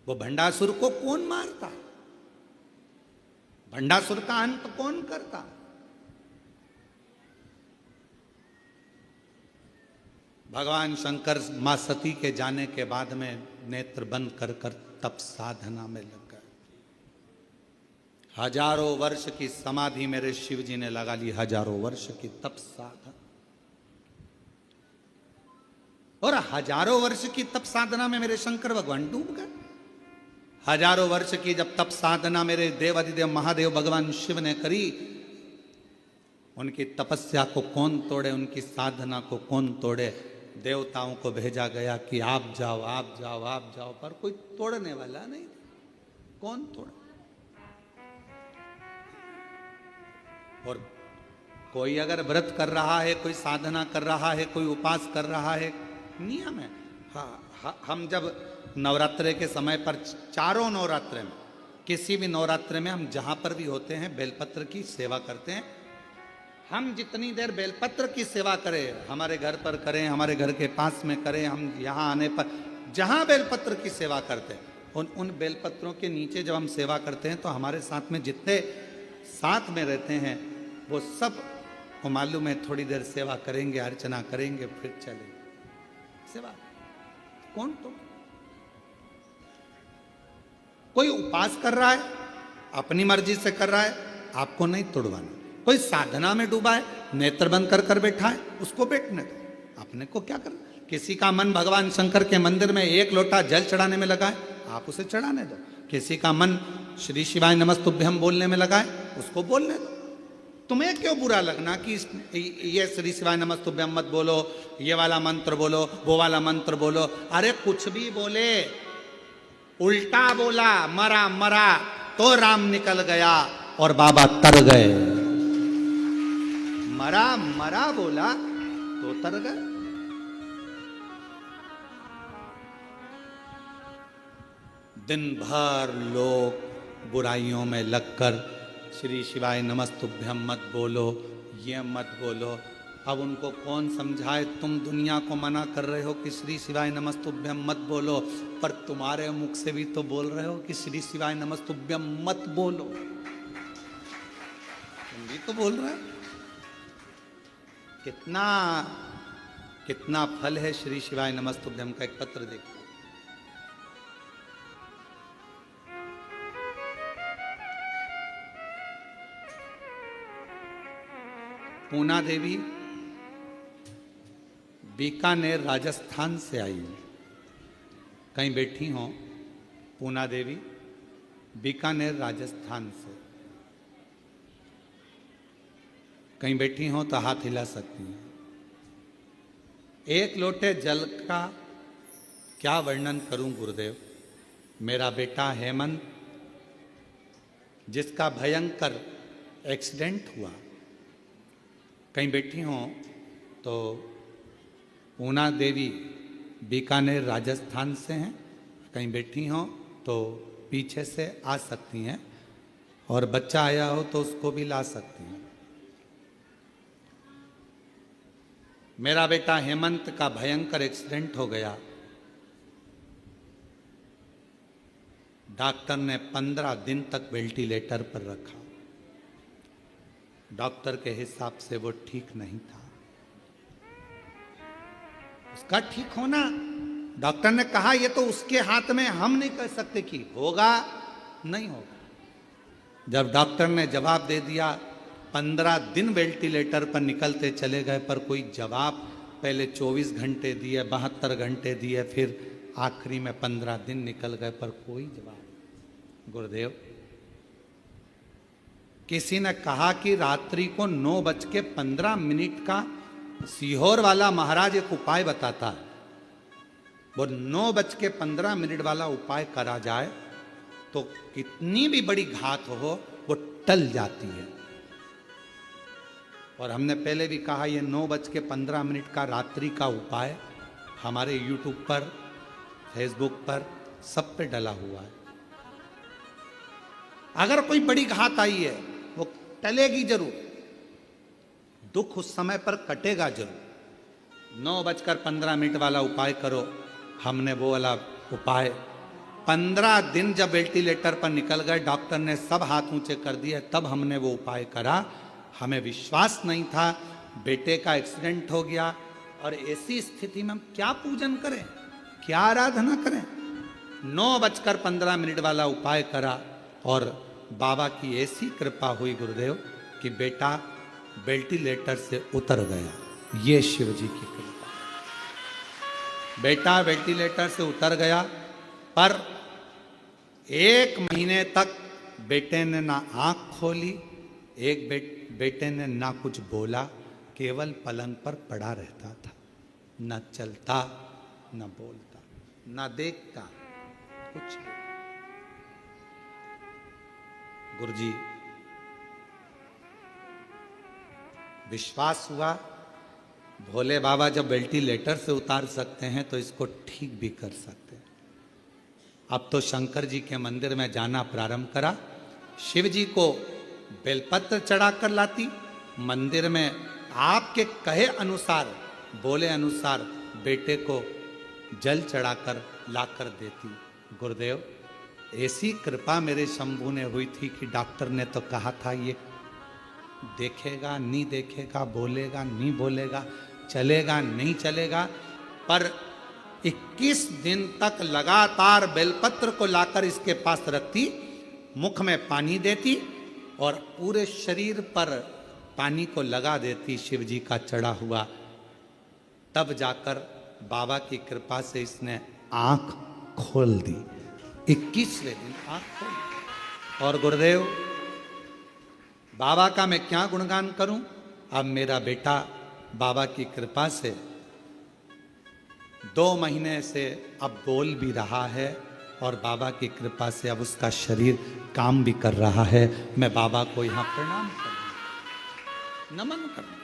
Speaker 1: वो भंडासुर को कौन मारता? भंडासुर का अंत कौन करता? भगवान शंकर मां सती के जाने के बाद में नेत्र बंद कर कर तप साधना में लग गए। हजारों वर्ष की समाधि मेरे शिव जी ने लगा ली, हजारों वर्ष की तप साधना। और हजारों वर्ष की तप साधना में मेरे शंकर भगवान डूब गए। हजारों वर्ष की जब तप साधना मेरे देवाधिदेव महादेव भगवान शिव ने करी, उनकी तपस्या को कौन तोड़े, उनकी साधना को कौन तोड़े? देवताओं को भेजा गया कि आप जाओ आप जाओ आप जाओ, पर कोई तोड़ने वाला नहीं। कौन तोड़ा? और कोई अगर व्रत कर रहा है, कोई साधना कर रहा है, कोई उपास कर रहा है, नियम है। हाँ, हम जब नवरात्रे के समय पर, चारों नवरात्रे में, किसी भी नवरात्रे में हम जहां पर भी होते हैं बेलपत्र की सेवा करते हैं। हम जितनी देर बेलपत्र की सेवा करें, हमारे घर पर करें, हमारे घर के पास में करें, हम यहाँ आने पर जहाँ बेलपत्र की सेवा करते हैं, उन बेलपत्रों के नीचे जब हम सेवा करते हैं तो हमारे साथ में जितने साथ में रहते हैं वो सब को मालूम है थोड़ी देर सेवा करेंगे, अर्चना करेंगे, फिर चलेंगे। सेवा कौन? तो कोई उपास कर रहा है, अपनी मर्जी से कर रहा है, आपको नहीं तोड़वाना। कोई साधना में डूबा है, नेत्र बंद कर कर बैठा है, उसको बैठने दो, अपने को क्या करना। किसी का मन भगवान शंकर के मंदिर में एक लोटा जल चढ़ाने में लगा है, आप उसे चढ़ाने दो। किसी का मन श्री शिवाय नमस्तुभ्यम बोलने में लगा है, उसको बोलने दो। तुम्हें क्यों बुरा लगना कि ये श्री शिवाय नमस्तुभ्यम मत बोलो, ये वाला मंत्र बोलो, वो वाला मंत्र बोलो। अरे कुछ भी बोले, उल्टा बोला, मरा मरा तो राम निकल गया और बाबा तर गए। मरा मरा बोला तो तर गए। दिन भर लोग बुराइयों में लगकर श्री शिवाय नमस्तुभ्यम मत बोलो, ये मत बोलो। अब उनको कौन समझाए? तुम दुनिया को मना कर रहे हो कि श्री शिवाय नमस्तुभ्यम मत बोलो, पर तुम्हारे मुख से भी तो बोल रहे हो कि श्री शिवाय नमस्तुभ्यम मत बोलो। तुम भी तो बोल रहे हो। कितना कितना फल है श्री शिवाय नमस्तुभ्यम का। एक पत्र देखो, पूना देवी बीकानेर राजस्थान से आई। कहीं बैठी हो पूना देवी बीकानेर राजस्थान से, कहीं बैठी हो तो हाथ हिला सकती हैं। एक लोटे जल का क्या वर्णन करूं गुरुदेव। मेरा बेटा हेमंत, जिसका भयंकर एक्सीडेंट हुआ, कहीं बैठी हो तो पूना देवी बीकानेर राजस्थान से हैं, कहीं बैठी हो तो पीछे से आ सकती हैं, और बच्चा आया हो तो उसको भी ला सकती हैं। मेरा बेटा हेमंत का भयंकर एक्सीडेंट हो गया। डॉक्टर ने 15 दिन तक वेंटिलेटर पर रखा। डॉक्टर के हिसाब से वो ठीक नहीं था। उसका ठीक होना, डॉक्टर ने कहा ये तो उसके हाथ में, हम नहीं कह सकते कि होगा नहीं होगा। जब डॉक्टर ने जवाब दे दिया, 15 दिन वेंटिलेटर पर निकलते चले गए, पर कोई जवाब। पहले 24 घंटे दिए, 72 घंटे दिए, फिर आखिरी में 15 दिन निकल गए, पर कोई जवाब। गुरुदेव किसी ने कहा कि रात्रि को 9:15 का सीहोर वाला महाराज एक उपाय बताता है, वो 9:15 वाला उपाय करा जाए तो कितनी भी बड़ी घात हो वो टल जाती है। और हमने पहले भी कहा ये 9:15 का रात्रि का उपाय हमारे YouTube पर, Facebook पर सब पे डला हुआ है। अगर कोई बड़ी घात आई है वो टलेगी जरूर, दुख उस समय पर कटेगा जरूर। 9:15 वाला उपाय करो। हमने वो वाला उपाय 15 दिन जब वेंटिलेटर पर निकल गए, डॉक्टर ने सब हाथ ऊंचे कर दिए, तब हमने वो उपाय करा। हमें विश्वास नहीं था, बेटे का एक्सीडेंट हो गया और ऐसी स्थिति में हम क्या पूजन करें, क्या आराधना करें। 9:15 वाला उपाय करा और बाबा की ऐसी कृपा हुई गुरुदेव कि बेटा वेंटिलेटर से उतर गया। ये शिव जी की कृपा। बेटा वेंटिलेटर से उतर गया, पर 1 महीने तक बेटे ने ना आंख खोली, बेटे ने ना कुछ बोला, केवल पलंग पर पड़ा रहता था, न चलता न बोलता न देखता, कुछ नहीं। गुरुजी विश्वास हुआ, भोले बाबा जब वेंटिलेटर से उतार सकते हैं तो इसको ठीक भी कर सकते हैं। अब तो शंकर जी के मंदिर में जाना प्रारंभ करा। शिव जी को बेलपत्र चढ़ाकर लाती, मंदिर में आपके कहे अनुसार, बोले अनुसार बेटे को जल चढ़ाकर लाकर देती। गुरुदेव ऐसी कृपा मेरे शंभू ने हुई थी कि डॉक्टर ने तो कहा था ये देखेगा नहीं देखेगा, बोलेगा नहीं बोलेगा, चलेगा नहीं चलेगा, पर 21 दिन तक लगातार बेलपत्र को लाकर इसके पास रखती, मुख में पानी देती और पूरे शरीर पर पानी को लगा देती शिव जी का चढ़ा हुआ। तब जाकर बाबा की कृपा से इसने आंख खोल दी। 21वें दिन आंख खोल। और गुरुदेव बाबा का मैं क्या गुणगान करूं। अब मेरा बेटा बाबा की कृपा से 2 महीने से अब बोल भी रहा है और बाबा की कृपा से अब उसका शरीर काम भी कर रहा है। मैं बाबा को यहाँ प्रणाम करूँ, नमन करूँ।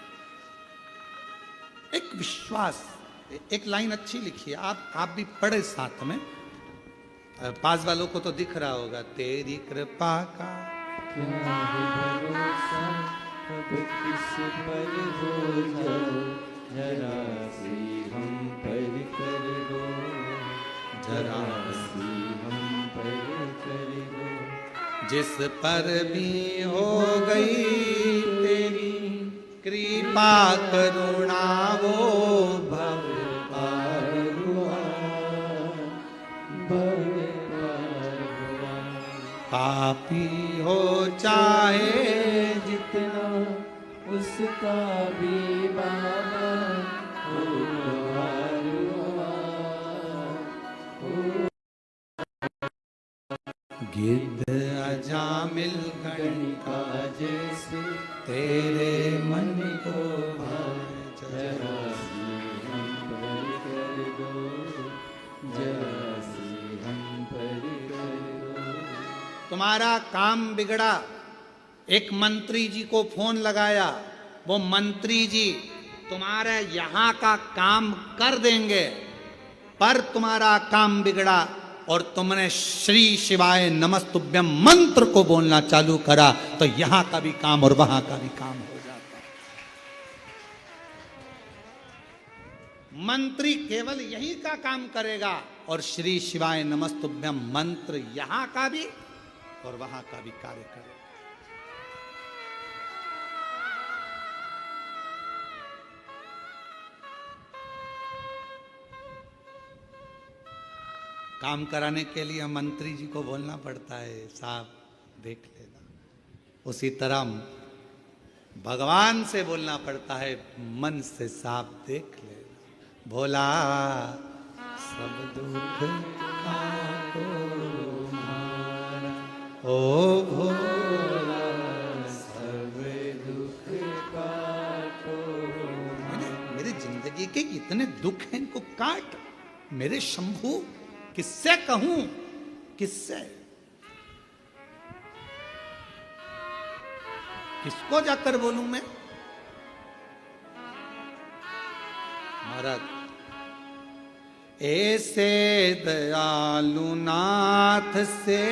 Speaker 1: एक विश्वास, एक लाइन अच्छी लिखी है, आप भी पढ़े साथ में। पास वालों को तो दिख रहा होगा, तेरी कृपा का
Speaker 2: क्या है भरोसा, अब किस पर हो जाए, जरा सी हम पर कर दो, जरा सी हम पर कर दो।
Speaker 1: जिस पर भी हो गई तेरी कृपा करुणा, वो
Speaker 2: भव पार हुआ, भव पार हुआ।
Speaker 1: पापी हो चाहे
Speaker 2: जितना उसका भी बाबा पार हुआ,
Speaker 1: गिद्ध अजामिल
Speaker 2: गणिका जैसे
Speaker 1: तेरे मन
Speaker 2: को भाए, जरा सी हम पर कर दो, जरा सी हम पर कर दो।
Speaker 1: तुम्हारा काम बिगड़ा। एक मंत्री जी को फोन लगाया, वो मंत्री जी तुम्हारे यहाँ का काम कर देंगे, पर तुम्हारा काम बिगड़ा और तुमने श्री शिवाय नमस्तुभ्यम मंत्र को बोलना चालू करा तो यहां का भी काम और वहां का भी काम हो जाता। मंत्री केवल यही का काम करेगा और श्री शिवाय नमस्तुभ्यम मंत्र यहां का भी और वहां का भी कार्य करेगा। काम कराने के लिए मंत्री जी को बोलना पड़ता है, साहब देख लेना। उसी तरह भगवान से बोलना पड़ता है, मन से साहब देख लेना। भोला सब दुख आपको मारा, ओ भोला दुख है इनको काट। मेरे शंभू किससे कहूं, किससे, किसको जाकर बोलूं मैं। महाराज ऐसे दयालु नाथ से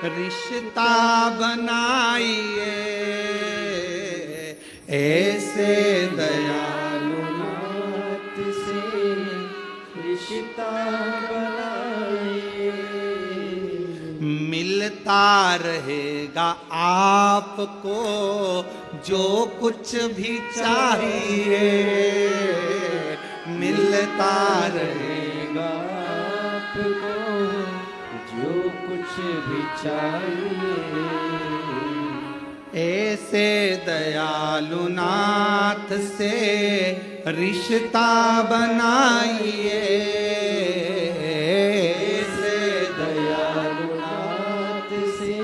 Speaker 1: रिश्ता बनाइए, ऐसे दयालु
Speaker 2: नाथ से रिश्ता बनाइए,
Speaker 1: मिलता रहेगा आपको जो कुछ भी चाहिए, मिलता
Speaker 2: रहेगा आपको जो कुछ भी चाहिए,
Speaker 1: ऐसे दयालु नाथ से रिश्ता बनाइए,
Speaker 2: ऐसे दयालु नाथ से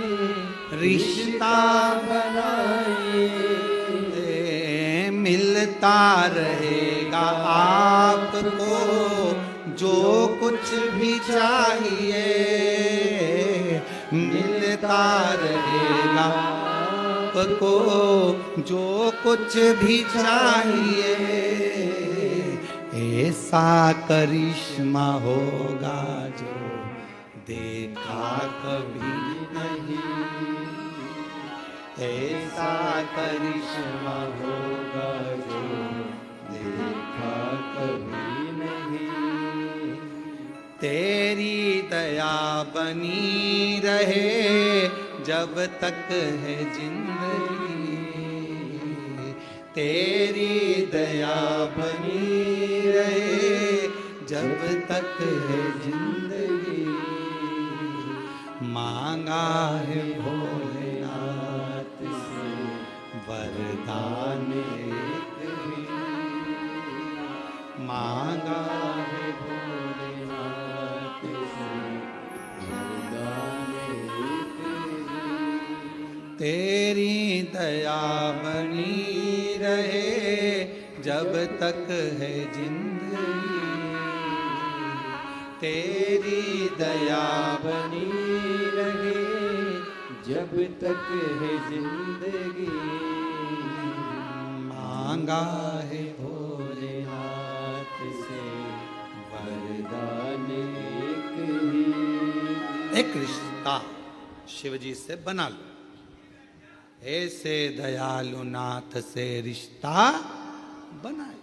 Speaker 1: रिश्ता
Speaker 2: बनाइए,
Speaker 1: मिलता रहेगा आपको जो कुछ भी चाहिए, मिलता रहेगा आपको जो कुछ भी चाहिए, ऐसा करिश्मा होगा जो देखा कभी नहीं, ऐसा करिश्मा
Speaker 2: होगा जो देखा कभी नहीं,
Speaker 1: तेरी दया बनी रहे जब तक है जिंदगी, तेरी दया बनी रहे जब तक है जिंदगी, मांगा है भोलेनाथ से वरदान एक भी, मांगा है
Speaker 2: भोलेनाथ से वरदान एक भी,
Speaker 1: तेरी दया बनी रहे जब तक है जिंदगी, तेरी दया
Speaker 2: बनी रहे जब तक है जिंदगी,
Speaker 1: मांगा है
Speaker 2: भोलेनाथ से वरदान एक ही,
Speaker 1: एक रिश्ता शिव जी से बना लो, ऐसे दयालु नाथ से रिश्ता बनाए,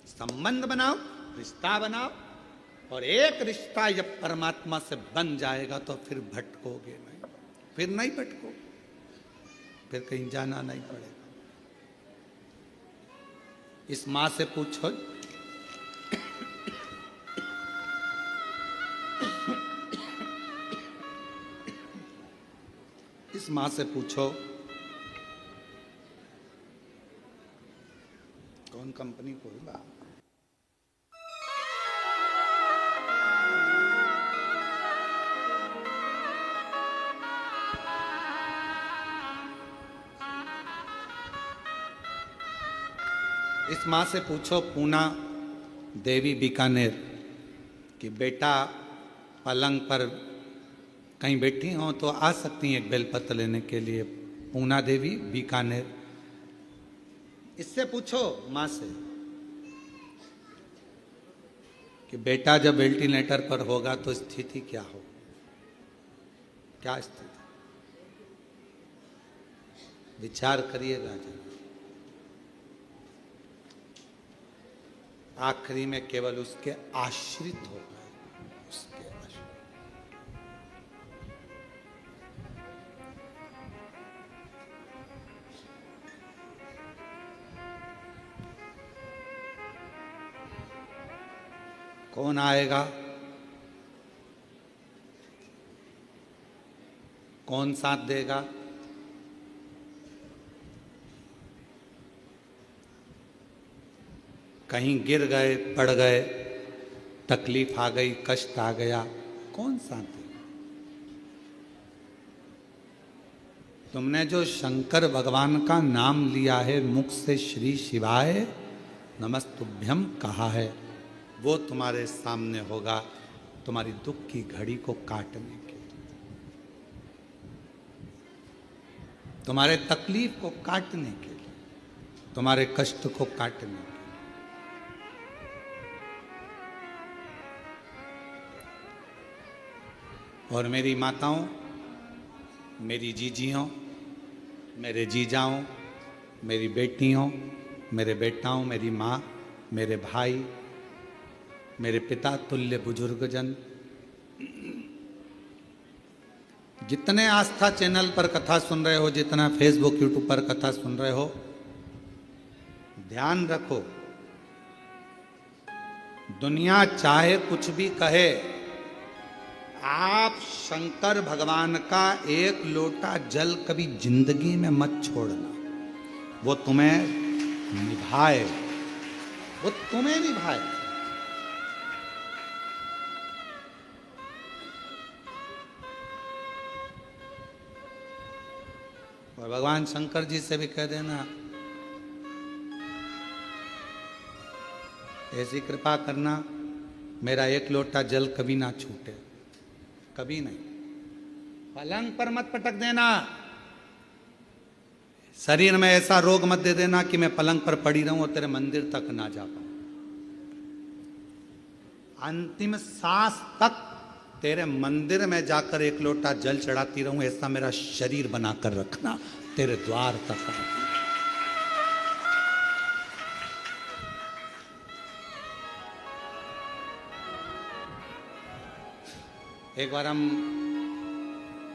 Speaker 1: संबंध बनाओ, रिश्ता बनाओ, और एक रिश्ता जब परमात्मा से बन जाएगा तो फिर भटकोगे नहीं, फिर नहीं भटको, फिर कहीं जाना नहीं पड़ेगा। इस मां से पूछो, इस मां से पूछो कौन कंपनी खोला, इस मां से पूछो पूना देवी बीकानेर कि बेटा पलंग पर कहीं बैठी हो तो आ सकती हैं एक बेलपत्र लेने के लिए, पूना देवी बीकानेर। इससे पूछो मां से कि बेटा जब वेंटिलेटर पर होगा तो स्थिति क्या हो, क्या स्थिति, विचार करिएगा जरा। आखिरी में केवल उसके आश्रित होगा, उसके आश्रित। कौन आएगा, कौन साथ देगा, कहीं गिर गए, पड़ गए, तकलीफ आ गई, कष्ट आ गया, कौन साथ देगा। तुमने जो शंकर भगवान का नाम लिया है मुख से श्री शिवाय, नमस्तुभ्यम कहा है वो तुम्हारे सामने होगा, तुम्हारी दुख की घड़ी को काटने के लिए, तुम्हारे तकलीफ को काटने के लिए, तुम्हारे कष्ट को काटने के लिए। और मेरी माताओं, मेरी जीजियों, मेरे जीजाओं, मेरी बेटियों, मेरे बेटाओं, मेरी माँ, मेरे भाई, मेरे पिता तुल्य बुजुर्गजन, जितने आस्था चैनल पर कथा सुन रहे हो, जितना फेसबुक यूट्यूब पर कथा सुन रहे हो, ध्यान रखो, दुनिया चाहे कुछ भी कहे, आप शंकर भगवान का एक लोटा जल कभी जिंदगी में मत छोड़ना। वो तुम्हें निभाए, वो तुम्हें निभाए। और भगवान शंकर जी से भी कह देना, ऐसी कृपा करना मेरा एक लोटा जल कभी ना छूटे, कभी नहीं। पलंग पर मत पटक देना, शरीर में ऐसा रोग मत दे देना कि मैं पलंग पर पड़ी रहूं और तेरे मंदिर तक ना जा पाऊं। अंतिम सांस तक तेरे मंदिर में जाकर एक लोटा जल चढ़ाती रहूं, ऐसा मेरा शरीर बनाकर रखना, तेरे द्वार तक। एक बार हम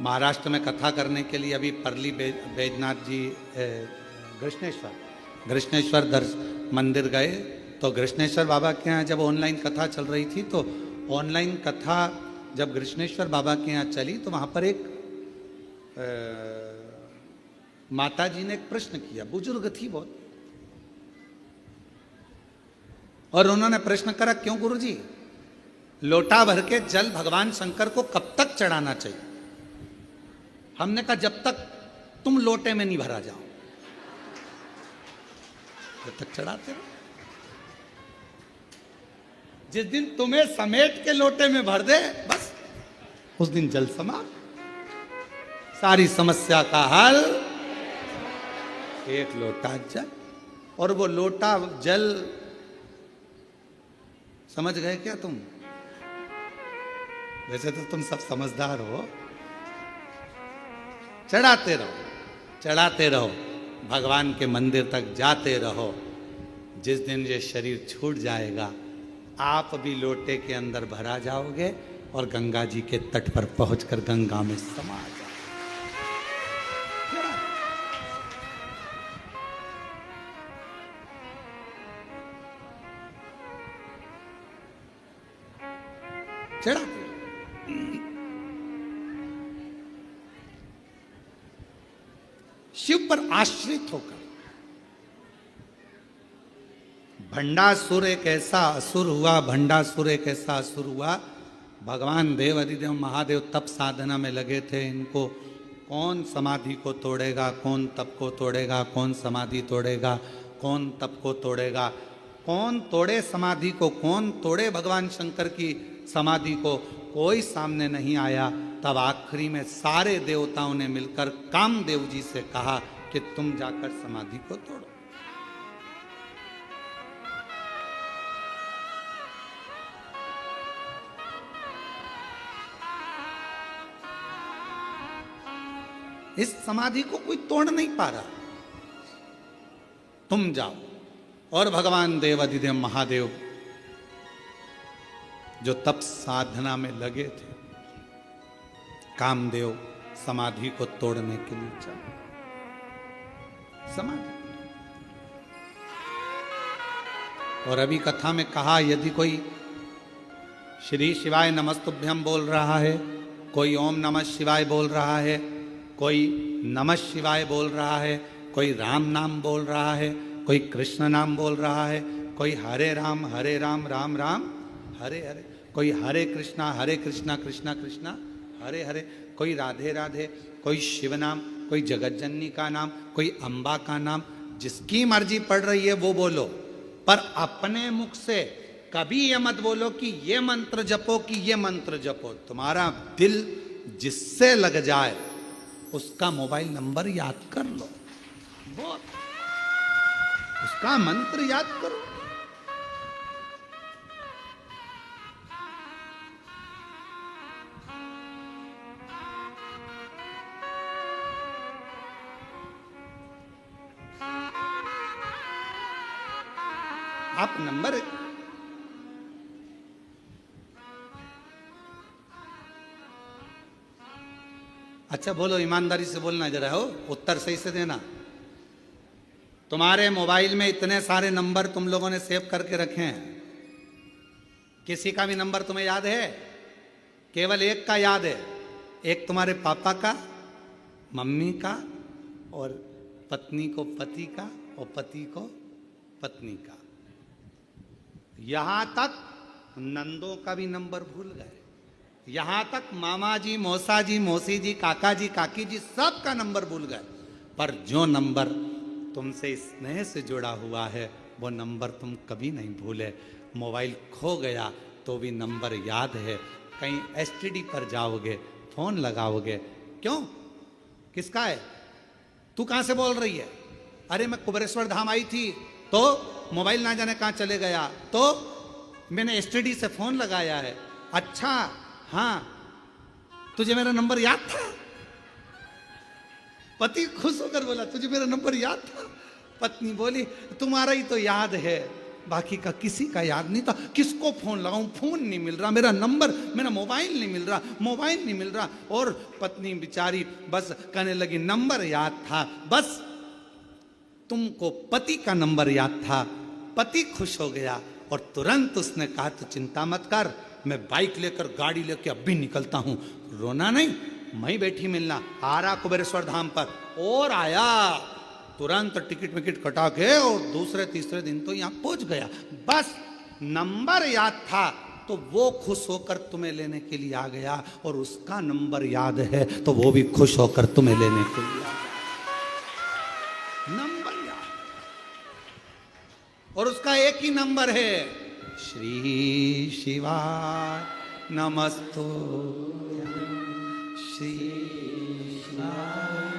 Speaker 1: महाराष्ट्र में कथा करने के लिए अभी परली बैजनाथ जी कृष्णेश्वर मंदिर गए, तो कृष्णेश्वर बाबा के यहाँ जब ऑनलाइन कथा चल रही थी, तो ऑनलाइन कथा जब कृष्णेश्वर बाबा के यहाँ चली तो वहाँ पर एक माता जी ने एक प्रश्न किया, बुजुर्ग थी बहुत, और उन्होंने प्रश्न करा, क्यों गुरुजी लोटा भर के जल भगवान शंकर को कब तक चढ़ाना चाहिए? हमने कहा जब तक तुम लोटे में नहीं भरा जाओ, जब तक चढ़ाते रहो। जिस दिन तुम्हें समेट के लोटे में भर दे, बस उस दिन जल समाप्त, सारी समस्या का हल, एक लोटा जल। और वो लोटा जल, समझ गए क्या तुम? वैसे तो तुम सब समझदार हो। चढ़ाते रहो, चढ़ाते रहो, भगवान के मंदिर तक जाते रहो। जिस दिन ये शरीर छूट जाएगा, आप भी लोटे के अंदर भरा जाओगे और गंगा जी के तट पर पहुंचकर गंगा में समा जाओगे। चढ़ाते शिव पर आश्रित होकर। भंडासुर एक ऐसा असुर हुआ, भंडासुर एक ऐसा असुर हुआ। भगवान देव अधिदेव महादेव तप साधना में लगे थे। इनको कौन समाधि को तोड़ेगा, कौन तप को तोड़ेगा, कौन समाधि तोड़ेगा, कौन तप को तोड़ेगा, कौन तोड़े समाधि को, कौन तोड़े भगवान शंकर की समाधि को, कोई सामने नहीं आया। तब आखिरी में सारे देवताओं ने मिलकर कामदेव जी से कहा कि तुम जाकर समाधि को तोड़ो। इस समाधि को कोई तोड़ नहीं पा रहा, तुम जाओ। और भगवान देव अधिदेव महादेव जो तप साधना में लगे थे, कामदेव समाधि को तोड़ने के लिए चले। समाधि, और अभी कथा में कहा, यदि कोई श्री शिवाय नमस्तुभ्यम बोल रहा है, कोई ओम नमः शिवाय बोल रहा है, कोई नमः शिवाय बोल रहा है, कोई राम नाम बोल रहा है, कोई कृष्ण नाम बोल रहा है, कोई हरे राम राम राम हरे हरे, कोई हरे कृष्णा कृष्णा कृष्णा हरे हरे, कोई राधे राधे, कोई शिव नाम, कोई जगत जननी का नाम, कोई अम्बा का नाम, जिसकी मर्जी पड़ रही है वो बोलो। पर अपने मुख से कभी ये मत बोलो कि ये मंत्र जपो कि ये मंत्र जपो। तुम्हारा दिल जिससे लग जाए उसका मोबाइल नंबर याद कर लो, वो उसका मंत्र याद करो। आप नंबर अच्छा बोलो, ईमानदारी से बोलना जरा, हो उत्तर सही से देना। तुम्हारे मोबाइल में इतने सारे नंबर तुम लोगों ने सेव करके रखे हैं, किसी का भी नंबर तुम्हें याद है? केवल एक का याद है, एक तुम्हारे पापा का, मम्मी का, और पत्नी को पति का, और पति को पत्नी का। यहां तक नंदों का भी नंबर भूल गए, यहां तक मामा जी, मौसा जी, मौसी जी, काका जी, काकी जी, सब का नंबर भूल गए। पर जो नंबर तुमसे स्नेह से जुड़ा हुआ है वो नंबर तुम कभी नहीं भूले। मोबाइल खो गया तो भी नंबर याद है। कहीं एसटीडी पर जाओगे, फोन लगाओगे, क्यों, किसका है? तू कहां से बोल रही है? अरे मैं कुबेरेश्वर धाम आई थी, तो मोबाइल ना जाने कहां चले गया, तो मैंने एसटीडी से फोन लगाया है। अच्छा हाँ, तुझे मेरा नंबर याद था? पति खुश होकर बोला तुझे मेरा नंबर याद था? पत्नी बोली तुम्हारा ही तो याद है, बाकी का किसी का याद नहीं था। किसको फोन लगाऊं, फोन नहीं मिल रहा, मेरा नंबर, मेरा मोबाइल नहीं मिल रहा, मोबाइल नहीं मिल रहा। और पत्नी बेचारी बस कहने लगी नंबर याद था, बस तुमको पति का नंबर याद था। पति खुश हो गया और तुरंत उसने कहा तो चिंता मत कर, मैं बाइक लेकर, गाड़ी लेकर अभी निकलता हूं। रोना नहीं, मैं बैठी मिलना। आ रहा कुबेरेश्वर धाम पर, और आया तुरंत टिकट विकेट कटा के, और दूसरे तीसरे दिन तो यहां पहुंच गया। बस नंबर याद था तो वो खुश होकर तुम्हें लेने के लिए आ गया, और उसका नंबर याद है तो वो भी खुश होकर तुम्हें लेने के लिए आ गया। नंबर याद, और उसका एक ही नंबर है, श्री शिवाय नमस्तु, श्री शिवाय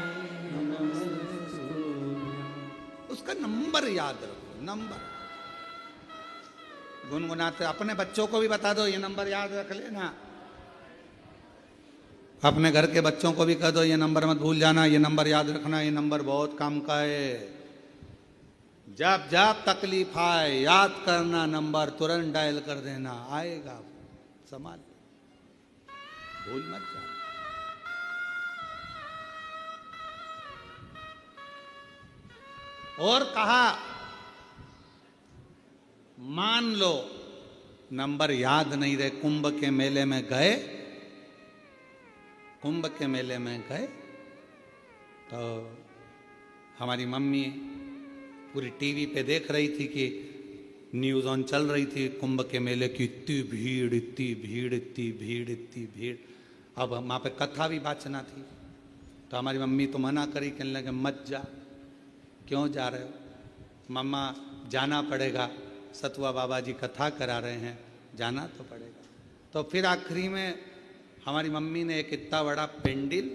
Speaker 1: नमस्तु। उसका नंबर याद रखो, नंबर गुनगुनाते। अपने बच्चों को भी बता दो ये नंबर याद रख लेना, अपने घर के बच्चों को भी कह दो ये नंबर मत भूल जाना, ये नंबर याद रखना, ये नंबर बहुत काम का है। जब जब तकलीफ आए याद करना नंबर, तुरंत डायल कर देना, आएगा, संभाल, भूल मत जाना। और कहा मान लो नंबर याद नहीं रहे, कुंभ के मेले में गए, कुंभ के मेले में गए तो हमारी मम्मी पूरी टीवी पे देख रही थी कि न्यूज़ ऑन चल रही थी कुंभ के मेले की, इतनी भीड़, इतनी भीड़, इतनी भीड़, इतनी भीड़। अब वहाँ पे कथा भी वाचना थी, तो हमारी मम्मी तो मना करी, कहने लगे मत जा। क्यों जा रहे हो? मम्मा जाना पड़ेगा, सतुआ बाबा जी कथा करा रहे हैं, जाना तो पड़ेगा। तो फिर आखिरी में हमारी मम्मी ने एक इतना बड़ा पेंडिल,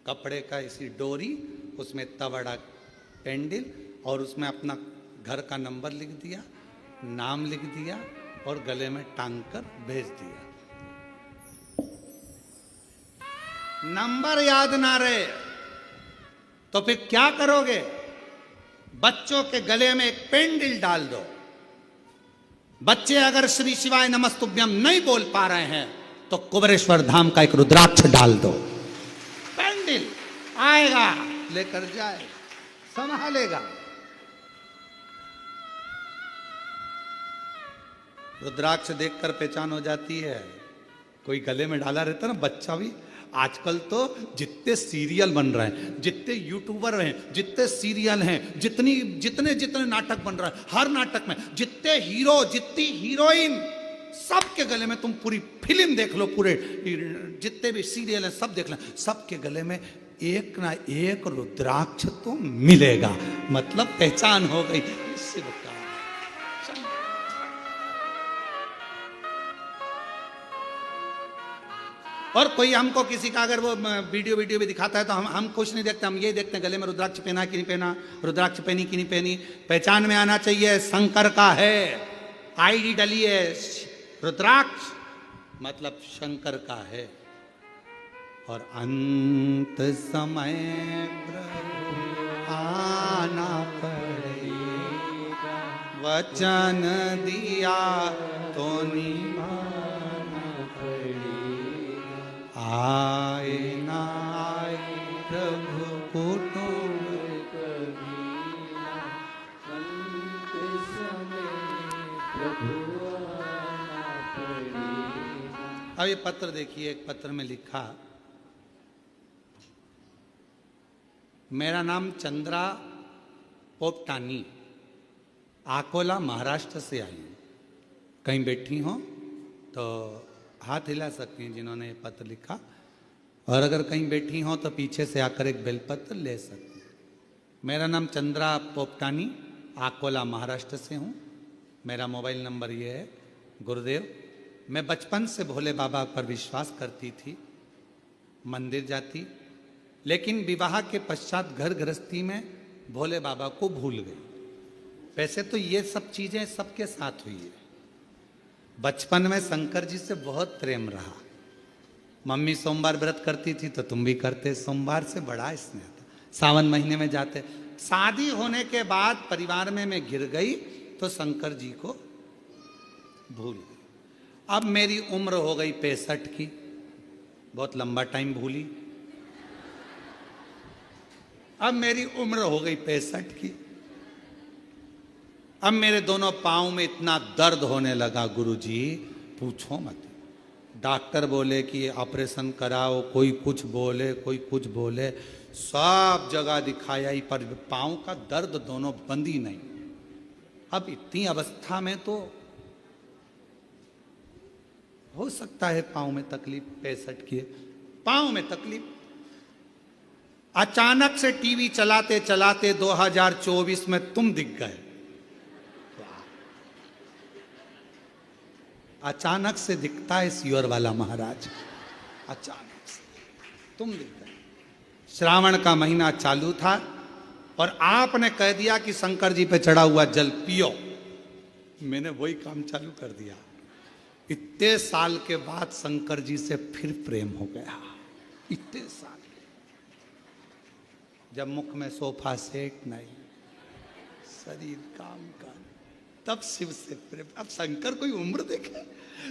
Speaker 1: कपड़े का इसी डोरी, उसमें इतना बड़ा पेंडिल, और उसमें अपना घर का नंबर लिख दिया, नाम लिख दिया, और गले में टांग कर भेज दिया। नंबर याद ना रहे तो फिर क्या करोगे? बच्चों के गले में एक पेंडिल डाल दो। बच्चे अगर श्री शिवाय नमस्तुभ्यम नहीं बोल पा रहे हैं तो कुबेरेश्वर धाम का एक रुद्राक्ष डाल दो, पेंडिल आएगा, लेकर जाए, संभालेगा। रुद्राक्ष देखकर पहचान हो जाती है, कोई गले में डाला रहता ना बच्चा भी। आजकल तो जितने सीरियल बन रहे हैं, जितने यूट्यूबर हैं, जितने सीरियल हैं, जितने नाटक बन रहे हैं, हर नाटक में जितने हीरो, जितनी हीरोइन, सबके गले में, तुम पूरी फिल्म देख लो, पूरे जितने भी सीरियल हैं सब देख लें, सबके गले में एक ना एक रुद्राक्ष तो मिलेगा, मतलब पहचान हो गई शिव का। और कोई हमको किसी का अगर वो वीडियो भी दिखाता है तो हम कुछ नहीं देखते, हम ये देखते हैं गले में रुद्राक्ष पहना कि नहीं पहना, रुद्राक्ष पहनी कि नहीं पहनी। पहचान में आना चाहिए शंकर का है, आईडी डली है रुद्राक्ष मतलब शंकर का है। और अंत समय आना पड़ेगा, वचन दिया तो निभाना पड़ेगा। आए ना आए प्रभु कुटुंब कभी ना, अंत समय प्रभु आना पड़ेगा। अब ये पत्र देखिए, एक पत्र में लिखा, मेरा नाम चंद्रा पोपटानी, आकोला महाराष्ट्र से आई हूँ। कहीं बैठी हो तो हाथ हिला सकती हैं जिन्होंने ये पत्र लिखा, और अगर कहीं बैठी हो तो पीछे से आकर एक बेलपत्र ले सकती हैं। मेरा नाम चंद्रा पोपटानी, आकोला महाराष्ट्र से हूँ। मेरा मोबाइल नंबर ये है। गुरुदेव, मैं बचपन से भोले बाबा पर विश्वास करती थी, मंदिर जाती, लेकिन विवाह के पश्चात घर गृहस्थी में भोले बाबा को भूल गई। वैसे तो ये सब चीजें सबके साथ हुई है। बचपन में शंकर जी से बहुत प्रेम रहा। मम्मी सोमवार व्रत करती थी तो तुम भी करते, सोमवार से बड़ा स्नेह था। सावन महीने में जाते। शादी होने के बाद परिवार में मैं गिर गई तो शंकर जी को भूल गई। अब मेरी उम्र हो गई 65 की, बहुत लंबा टाइम भूली। अब मेरी उम्र हो गई 65 की। अब मेरे दोनों पांव में इतना दर्द होने लगा गुरुजी, पूछो मत। डॉक्टर बोले कि ऑपरेशन कराओ, कोई कुछ बोले, कोई कुछ बोले, सब जगह दिखाया ही पर पांव का दर्द दोनों बंद ही नहीं। अब इतनी अवस्था में तो हो सकता है पांव में तकलीफ, 65 की पांव में तकलीफ। अचानक से टीवी चलाते चलाते 2024 में तुम दिख गए। अचानक से दिखता है सियोर वाला महाराज, अचानक से तुम दिख गए। श्रावण का महीना चालू था और आपने कह दिया कि शंकर जी पे चढ़ा हुआ जल पियो। मैंने वही काम चालू कर दिया। इतने साल के बाद शंकर जी से फिर प्रेम हो गया। इतने साल जब मुख में सोफा सेट नहीं, शरीर काम का, तब शिव से प्रेम। अब शंकर कोई उम्र देखे?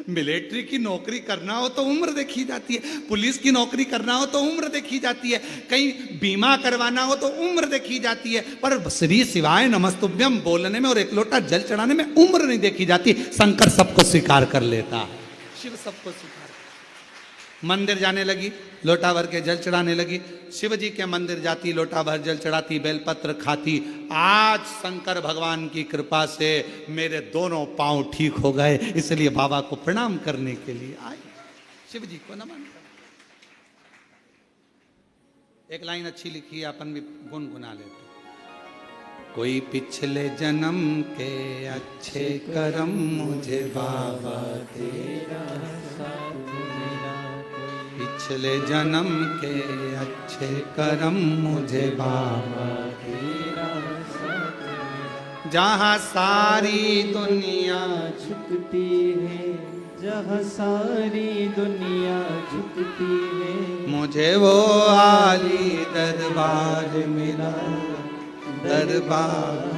Speaker 1: मिलिट्री की नौकरी करना हो तो उम्र देखी जाती है, पुलिस की नौकरी करना हो तो उम्र देखी जाती है, कहीं बीमा करवाना हो तो उम्र देखी जाती है, पर श्री शिवाय नमस्तुभ्यम बोलने में और एक लोटा जल चढ़ाने में उम्र नहीं देखी जाती। शंकर सबको स्वीकार कर लेता है, शिव सबको स्वीकार। मंदिर जाने लगी, लोटा भर के जल चढ़ाने लगी। शिव जी के मंदिर जाती, लोटा भर जल चढ़ाती, बेलपत्र खाती। आज शंकर भगवान की कृपा से मेरे दोनों पांव ठीक हो गए, इसलिए बाबा को प्रणाम करने के लिए आई, शिव जी को नमन कर। एक लाइन अच्छी लिखी है, अपन भी गुनगुना लेते। कोई पिछले जन्म के अच्छे कर्म मुझे बाबा तेरा साथ मिला, पिछले जन्म के अच्छे कर्म मुझे बाबा तेरा साथ मिला। जहाँ सारी दुनिया
Speaker 2: झुकती है, जहाँ सारी दुनिया झुकती है,
Speaker 1: मुझे वो आली दरबार मिला, दरबार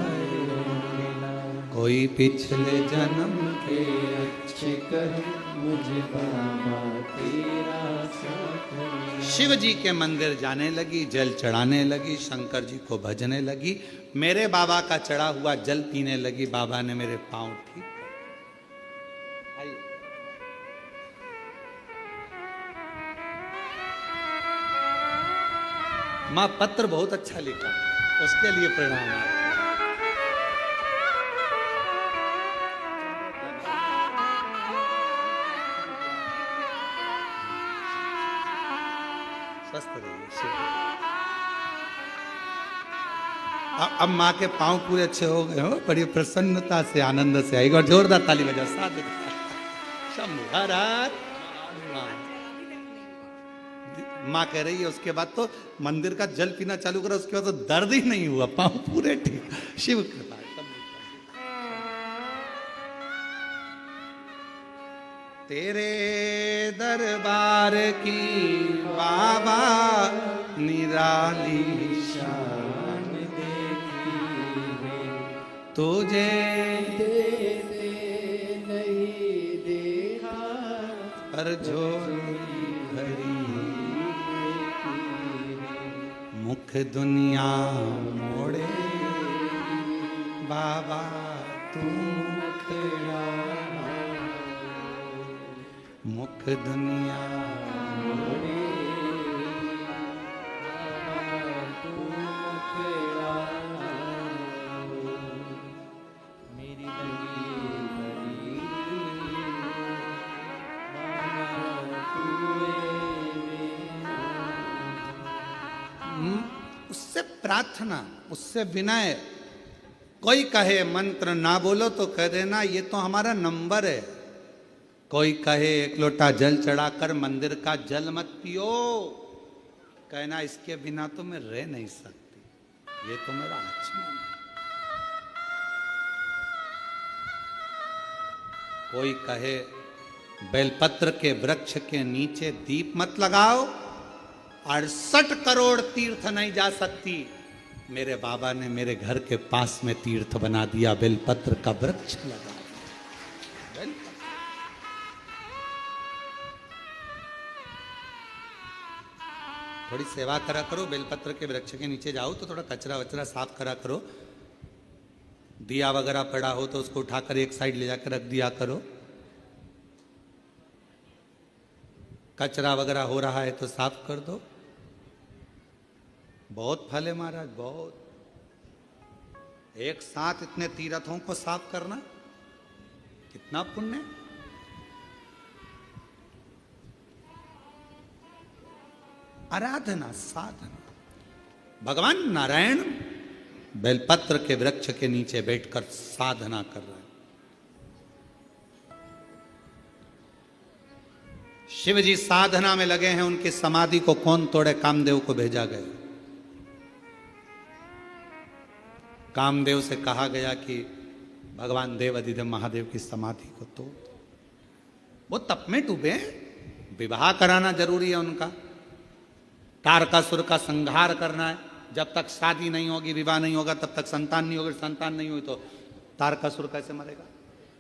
Speaker 1: मिला। कोई पिछले जन्म के अच्छे कर्म मुझे बाबा तेरा साथ मिला। शिव जी के मंदिर जाने लगी, जल चढ़ाने लगी, शंकर जी को भजने लगी, मेरे बाबा का चढ़ा हुआ जल पीने लगी। बाबा ने मेरे पांव ठीक। माँ पत्र बहुत अच्छा लिखा, उसके लिए प्रणाम। स्वस्थ रहिए। अब माँ के पांव पूरे अच्छे हो गए हो, बड़ी प्रसन्नता से आनंद से आएगा। और जोरदार ताली बजा साथ शंभु हर हर। माँ कह रही है उसके बाद तो मंदिर का जल पीना चालू करा, उसके बाद तो दर्द ही नहीं हुआ, पांव पूरे ठीक। शिव कृपा। तेरे दरबार की बाबा निराली शान देखी है, तुझे
Speaker 2: देते नहीं देखा
Speaker 1: पर झोली भरी मुख दुनिया मोड़े बाबा तू मुखड़ा, मुख दुनिया मोड़े बाबा तू मुखड़ा, मेरी लगी बड़ी बाबा तू। उससे प्रार्थना, उससे विनय। कोई कहे मंत्र ना बोलो तो कह देना ये तो हमारा नंबर है। कोई कहे एक लोटा जल चढ़ाकर मंदिर का जल मत पियो, कहना इसके बिना तो मैं रह नहीं सकती, ये तो मेरा आचमन है। कोई कहे बेलपत्र के वृक्ष के नीचे दीप मत लगाओ, 68 करोड़ तीर्थ नहीं जा सकती। मेरे बाबा ने मेरे घर के पास में तीर्थ बना दिया, बेलपत्र का वृक्ष लगा। थोड़ी सेवा करा करो, बेलपत्र के वृक्ष के नीचे जाओ तो थोड़ा कचरा वचरा साफ करा करो। दिया वगैरह पड़ा हो तो उसको उठाकर एक साइड ले जाकर रख दिया करो। कचरा वगैरह हो रहा है तो साफ कर दो। बहुत फल है महाराज, बहुत। एक साथ इतने तीर्थों को साफ करना कितना पुण्य। आराधना, साधना। भगवान नारायण बेलपत्र के वृक्ष के नीचे बैठकर साधना कर रहे हैं। शिव जी साधना में लगे हैं, उनकी समाधि को कौन तोड़े? कामदेव को भेजा गया। कामदेव से कहा गया कि भगवान देव अधिदेव महादेव की समाधि को तोड़। वो तप में डूबे, विवाह कराना जरूरी है उनका। तारकासुर का संहार करना है। जब तक शादी नहीं होगी, विवाह नहीं होगा, तब तक संतान नहीं होगी। संतान नहीं हुई तो तारकासुर कैसे मरेगा?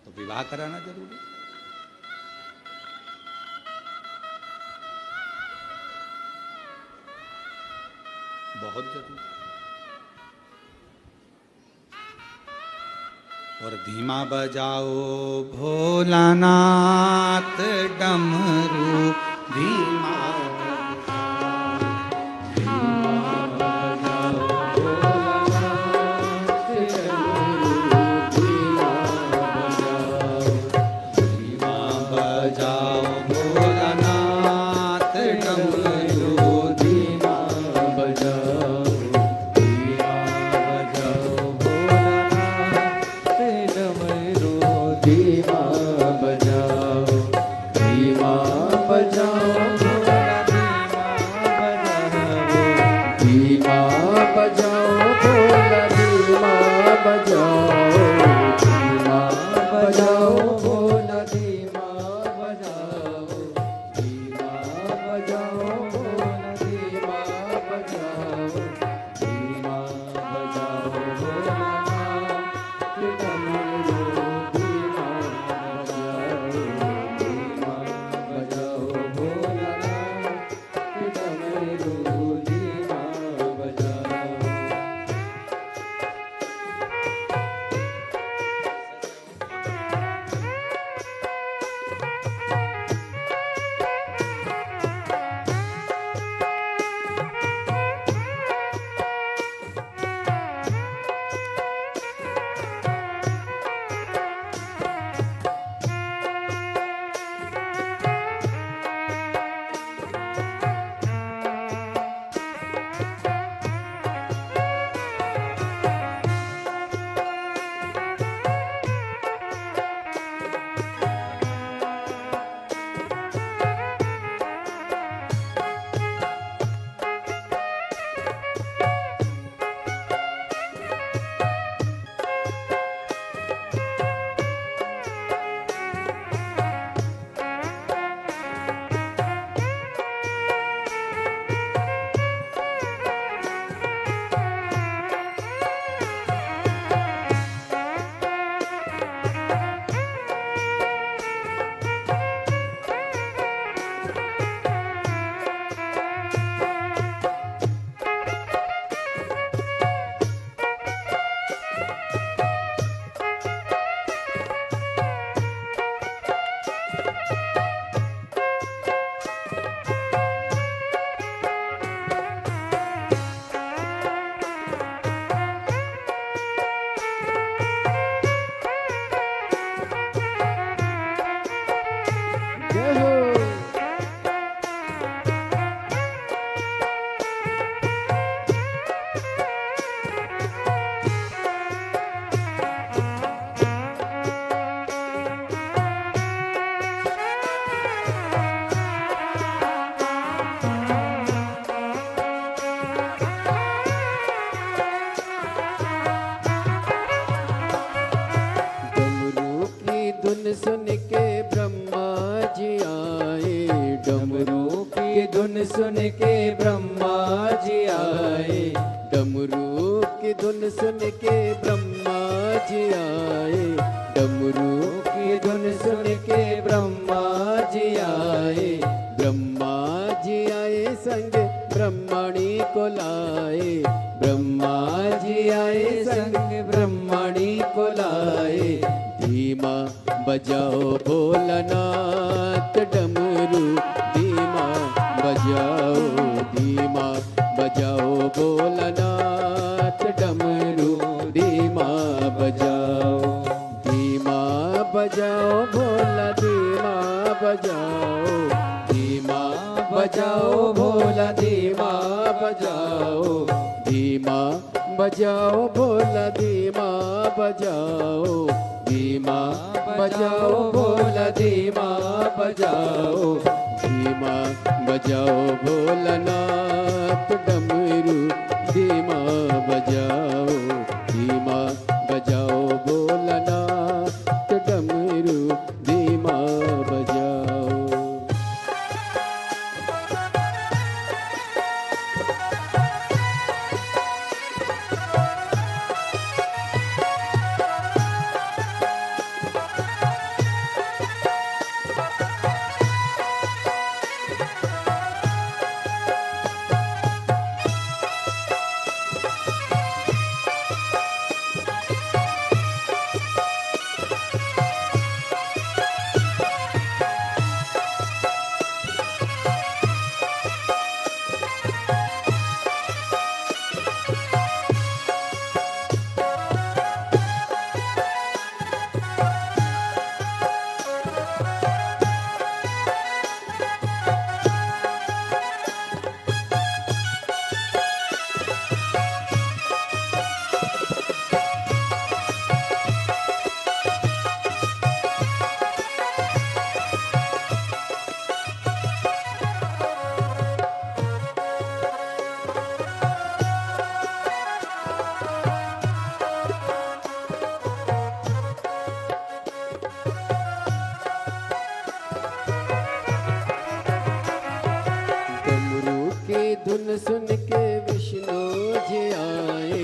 Speaker 1: तो विवाह कराना जरूरी। बहुत जरूरी। और धीमा बजाओ भोलानाथ डमरू, धीमा
Speaker 2: धुन सुन के ब्रह्मा जी आए, डमरू की धुन सुन के ब्रह्मा जी आए, डमरू की धुन सुन के ब्रह्मा जी आए, डमरू की धुन सुन के ब्रह्मा जी आए, ब्रह्मा जी आए संग ब्रह्मणी को लाए, ब्रह्मा जी आए संग ब्रह्मणी को लाए, धीमा बजाओ भोलानाथ डमरू, धीमा बजाओ, धीमा बजाओ भोलानाथ डमरू, धीमा बजाओ, धीमा बजाओ भोला, धीमा बजाओ, धीमा बजाओ भोला, धीमा बजाओ, धीमा बजाओ भोला, धीमा बजाओ, धीमा बजाओ भोला, धीमा बजाओ, धीमा बजाओ भोलानाथ डमरू, धीमा बजाओ, धीमा बजाओ भोलानाथ डमरू, धीमा बजाओ। धुन सुन के विष्णु जी आए,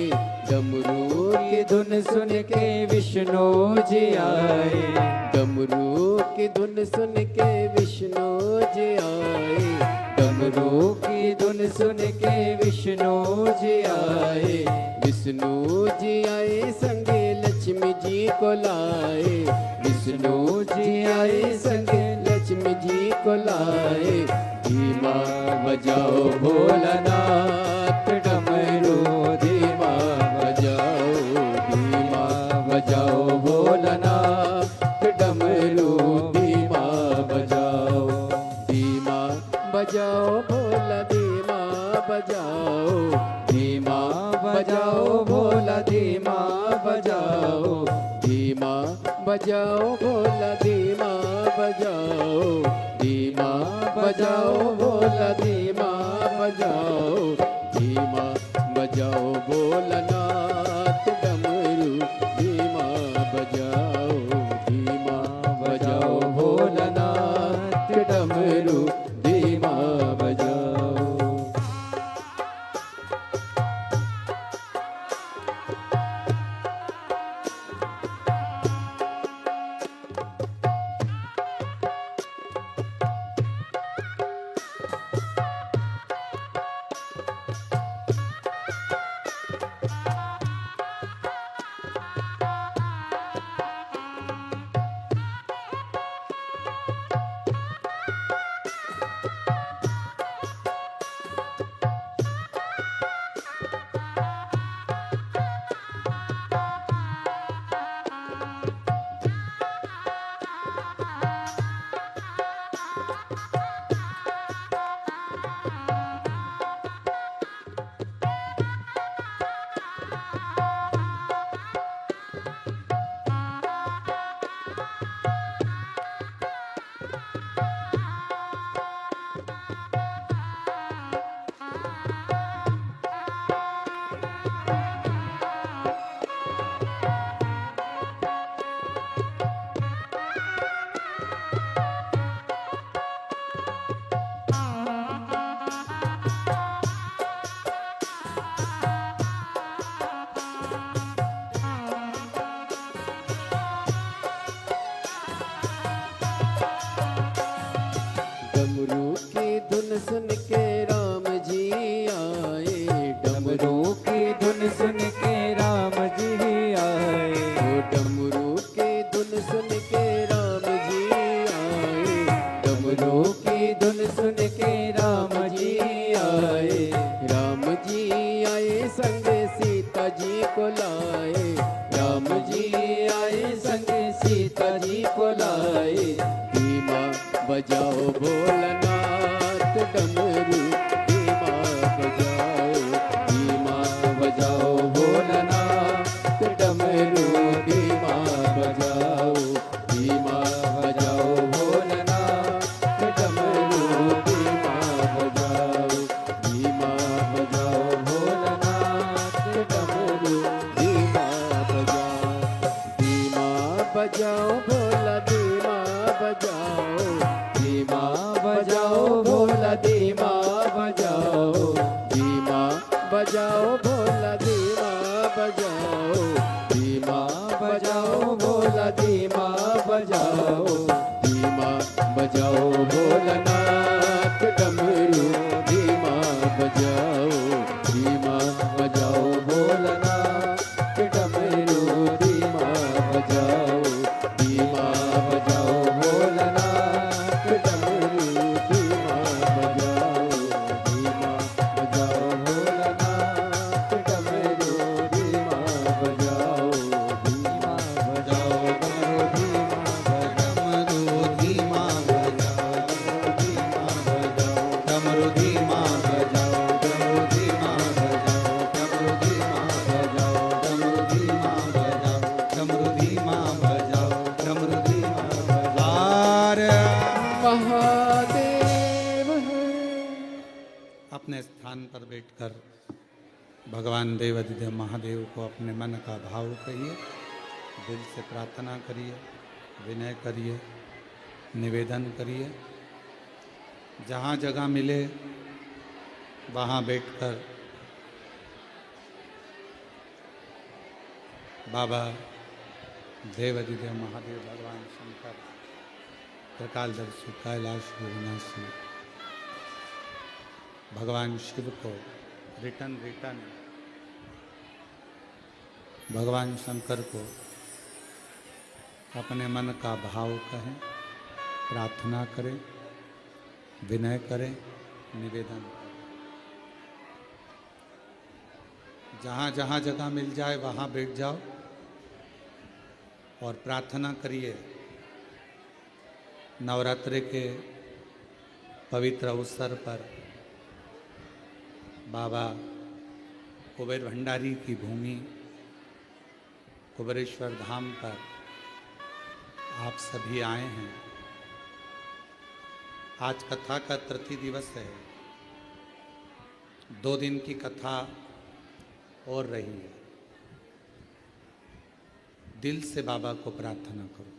Speaker 2: डमरू की धुन सुन के विष्णु जी आए, डमरू की धुन सुन के विष्णु जी आए, डमरू की धुन सुन के विष्णु जी आए, विष्णु जी आए संगे लक्ष्मी जी को लाए, विष्णु जी आए संगे लक्ष्मी जी को लाए, धीमा बजाओ भोलानाथ डमरू, धीमा बजाओ, धीमा बजाओ भोलानाथ डमरू, धीमा बजाओ, धीमा बजाओ भोला, धीमा बजाओ, धीमा बजाओ भोला, धीमा बजाओ, धीमा बजाओ भोला, धीमा बजाओ, धीमा बजाओ भोला, धीमा बजाओ, धीमा बजाओ भोलानाथ डमरू, धीमा बजाओ, धीमा बजाओ भोलानाथ डमरू, धीमा बजाओ। डमरू की धुन सुन के राम जी आए, डमरू की धुन सुन के राम जी आए, ओ डमरू की धुन सुन के राम जी आए, डमरू की धुन सुन के राम जी आए, राम जी आए संग सीता जी को लाए, राम जी आए संग सीता जी को लाए, धीमा बजाओ भोलानाथ डमरू, धीमा बजाओ, धीमा बजाओ भोलानाथ डमरू, धीमा बजाओ, धीमा बजाओ भोलानाथ डमरू, धीमा बजाओ, धीमा बजाओ भोलानाथ डमरू, धीमा बजाओ, धीमा बजाओ भोला, धीमा बजाओ, धीमा बजाओ भोला, धीमा बजाओ, धीमा बजाओ भोला, धीमा बजाओ, धीमा बजाओ भोला, धीमा बजाओ, धीमा बजाओ भोलानाथ डमरू, धीमा बजाओ, धीमा बजाओ भोलानाथ डमरू, धीमा बजाओ, धीमा बजाओ भोलानाथ डमरू, धीमा बजाओ, धीमा बजाओ भोलानाथ डमरू, धीमा बजाओ, धीमा बजाओ
Speaker 1: डमरू धीमा बजाओ, डमरू धीमा बजाओ, डमरू धीमा बजाओ, डमरू धीमा बजाओ, डमरू धीमा बजाओ, डमरू धीमा बजाओ।
Speaker 2: महादेव है।
Speaker 1: अपने स्थान पर बैठकर भगवान देवाधिदेव महादेव को अपने मन का भाव कहिए, दिल से प्रार्थना करिए, विनय करिए, निवेदन करिए। जहाँ जगह मिले वहाँ बैठकर बाबा देवाधिदेव महादेव, भगवान शंकर, त्रिकालदर्शी, कैलाश विनाशी भगवान शिव को रिटर्न भगवान शंकर को अपने मन का भाव कहें, प्रार्थना करें, विनय करें, निवेदन करें। जहाँ जहाँ जगह मिल जाए वहाँ बैठ जाओ और प्रार्थना करिए। नवरात्रि के पवित्र अवसर पर बाबा कुबेर भंडारी की भूमि कुबेरेश्वर धाम पर आप सभी आए हैं। आज कथा का तृतीय दिवस है। 2 दिन की कथा और रही है। दिल से बाबा को प्रार्थना करो।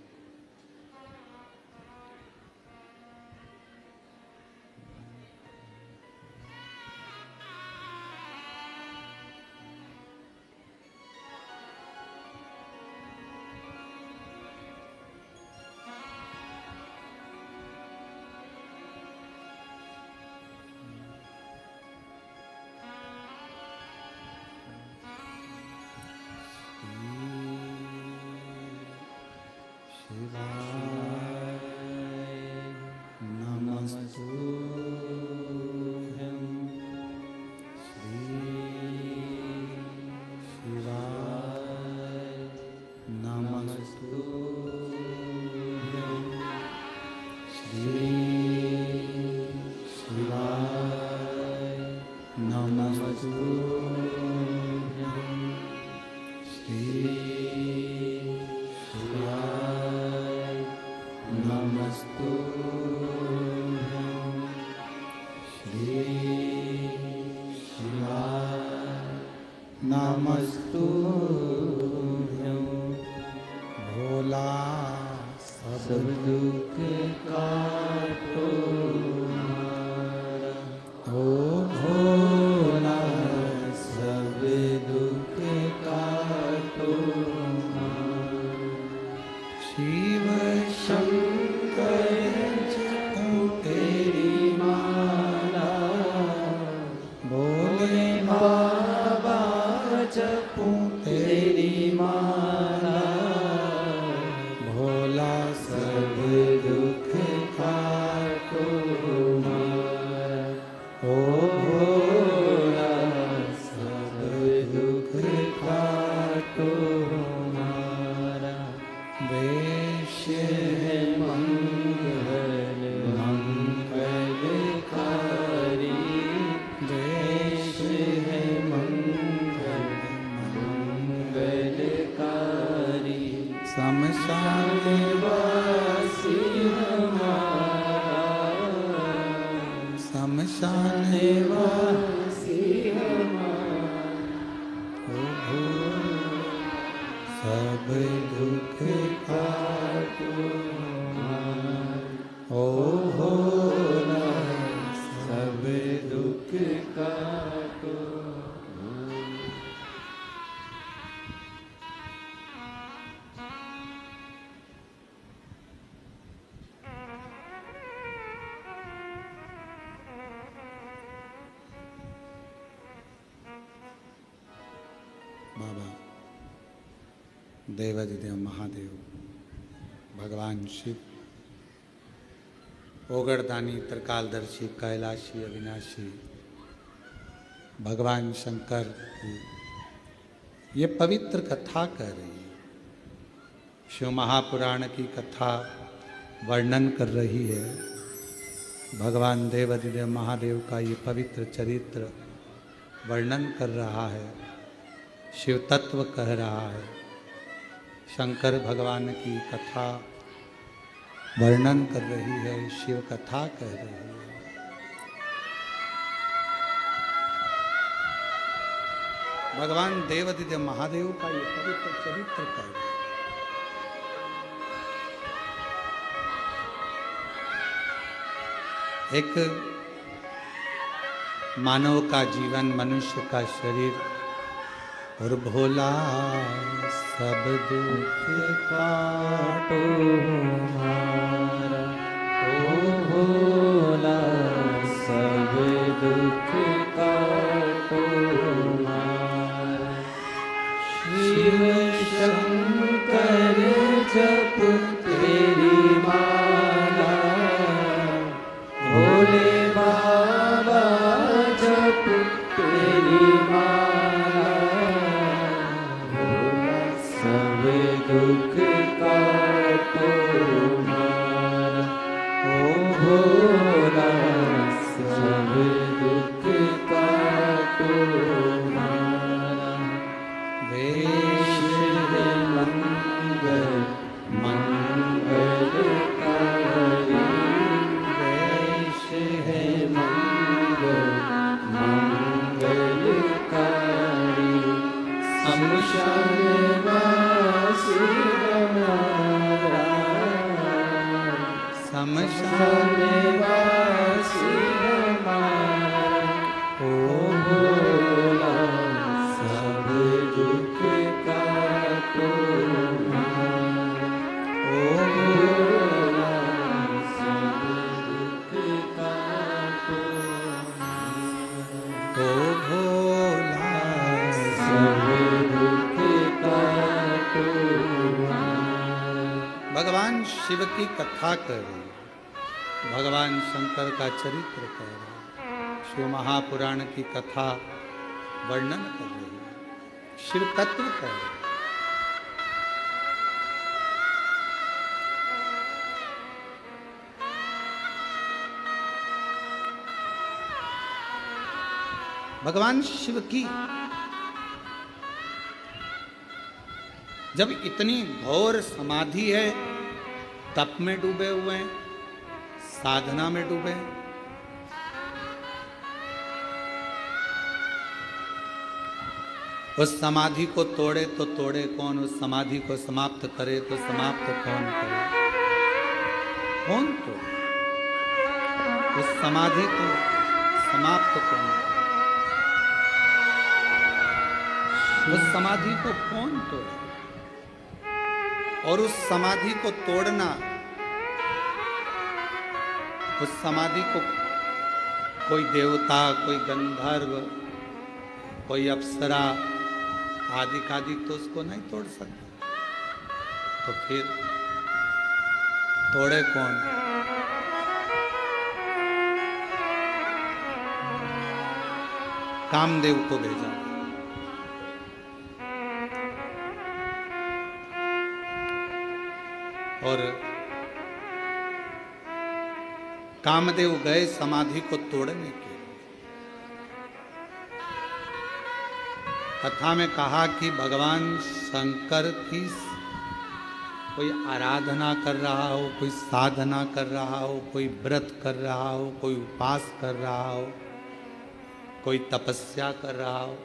Speaker 2: श्री शिवाय
Speaker 1: नमस्तुभ्यं भोला
Speaker 2: सब दुख काटो
Speaker 1: ओ भोला
Speaker 2: सब दुख काटो
Speaker 1: शिव
Speaker 2: शंकर जपो तेरी माला
Speaker 1: भोले
Speaker 2: बाबा जपो तेरी माला
Speaker 1: भोला
Speaker 2: सब दुख काटो ओ भोला सब दुख काटो
Speaker 1: वेश
Speaker 2: है मंगल मंगलकारी देश है मंगल मंगलकारी
Speaker 1: शमशान
Speaker 2: वासी हमारा
Speaker 1: शमशान
Speaker 2: वासी हमारा
Speaker 1: ओ भोला सब दुख
Speaker 2: काटो
Speaker 1: ओ
Speaker 2: भोला सब दुख काटो
Speaker 1: बाबा देवाधिदेव महादेव भगवान शिव ओगरदानी त्रिकालदर्शी कैलाशी अविनाशी भगवान शंकर की ये पवित्र कथा कह रही है। शिव महापुराण की कथा वर्णन कर रही है। भगवान देवाधिदेव महादेव का ये पवित्र चरित्र वर्णन कर रहा है, शिव तत्व कह रहा है। शंकर भगवान की कथा वर्णन कर रही है, शिव कथा कह रही है। भगवान देवाधिदेव महादेव का ये पवित्र चरित्र कह रहा है। एक मानव का जीवन, मनुष्य का शरीर और भोला सब दुख
Speaker 2: काटो हमारा ओ भोला सब दुख काटो हमारा शिव शंकर जप तेरी माला भोले बाबा जप तेरी माला सब दुख काटो हमारा ओ भोला सब दुख काटो हमारा वेश है मंगल मंगलकारी वेश है मंगल मंगलकारी शमशान वासी हमारा
Speaker 1: शमशान
Speaker 2: वासी हमारा ओ भोला सब दुख काटो हमारा ओ भोला सब दुख काटो
Speaker 1: ओ भोला
Speaker 2: सब दुख काटो
Speaker 1: भगवान शिव की कथा कर रही है, भगवान शंकर का चरित्र कर रही है, शिव महापुराण की कथा वर्णन कर रही है, शिव तत्व कर रही है। भगवान शिव की जब इतनी घोर समाधि है, तप में डूबे हुए हैं, साधना में डूबे। उस समाधि को तोड़े तो तोड़े कौन, उस समाधि को समाप्त करे तो समाप्त कौन करे? कौन तोड़े उस समाधि को, समाप्त कौन करे? उस समाधि को कौन तोड़े? और उस समाधि को तोड़ना, उस समाधि को कोई देवता, कोई गंधर्व, कोई अप्सरा आदि कादि तो उसको नहीं तोड़ सकता। तो फिर तोड़े कौन? कामदेव को भेजा। और कामदेव गए समाधि को तोड़ने के। कथा में कहा कि भगवान शंकर की कोई आराधना कर रहा हो, कोई साधना कर रहा हो, कोई व्रत कर रहा हो, कोई उपास कर रहा हो, कोई तपस्या कर रहा हो,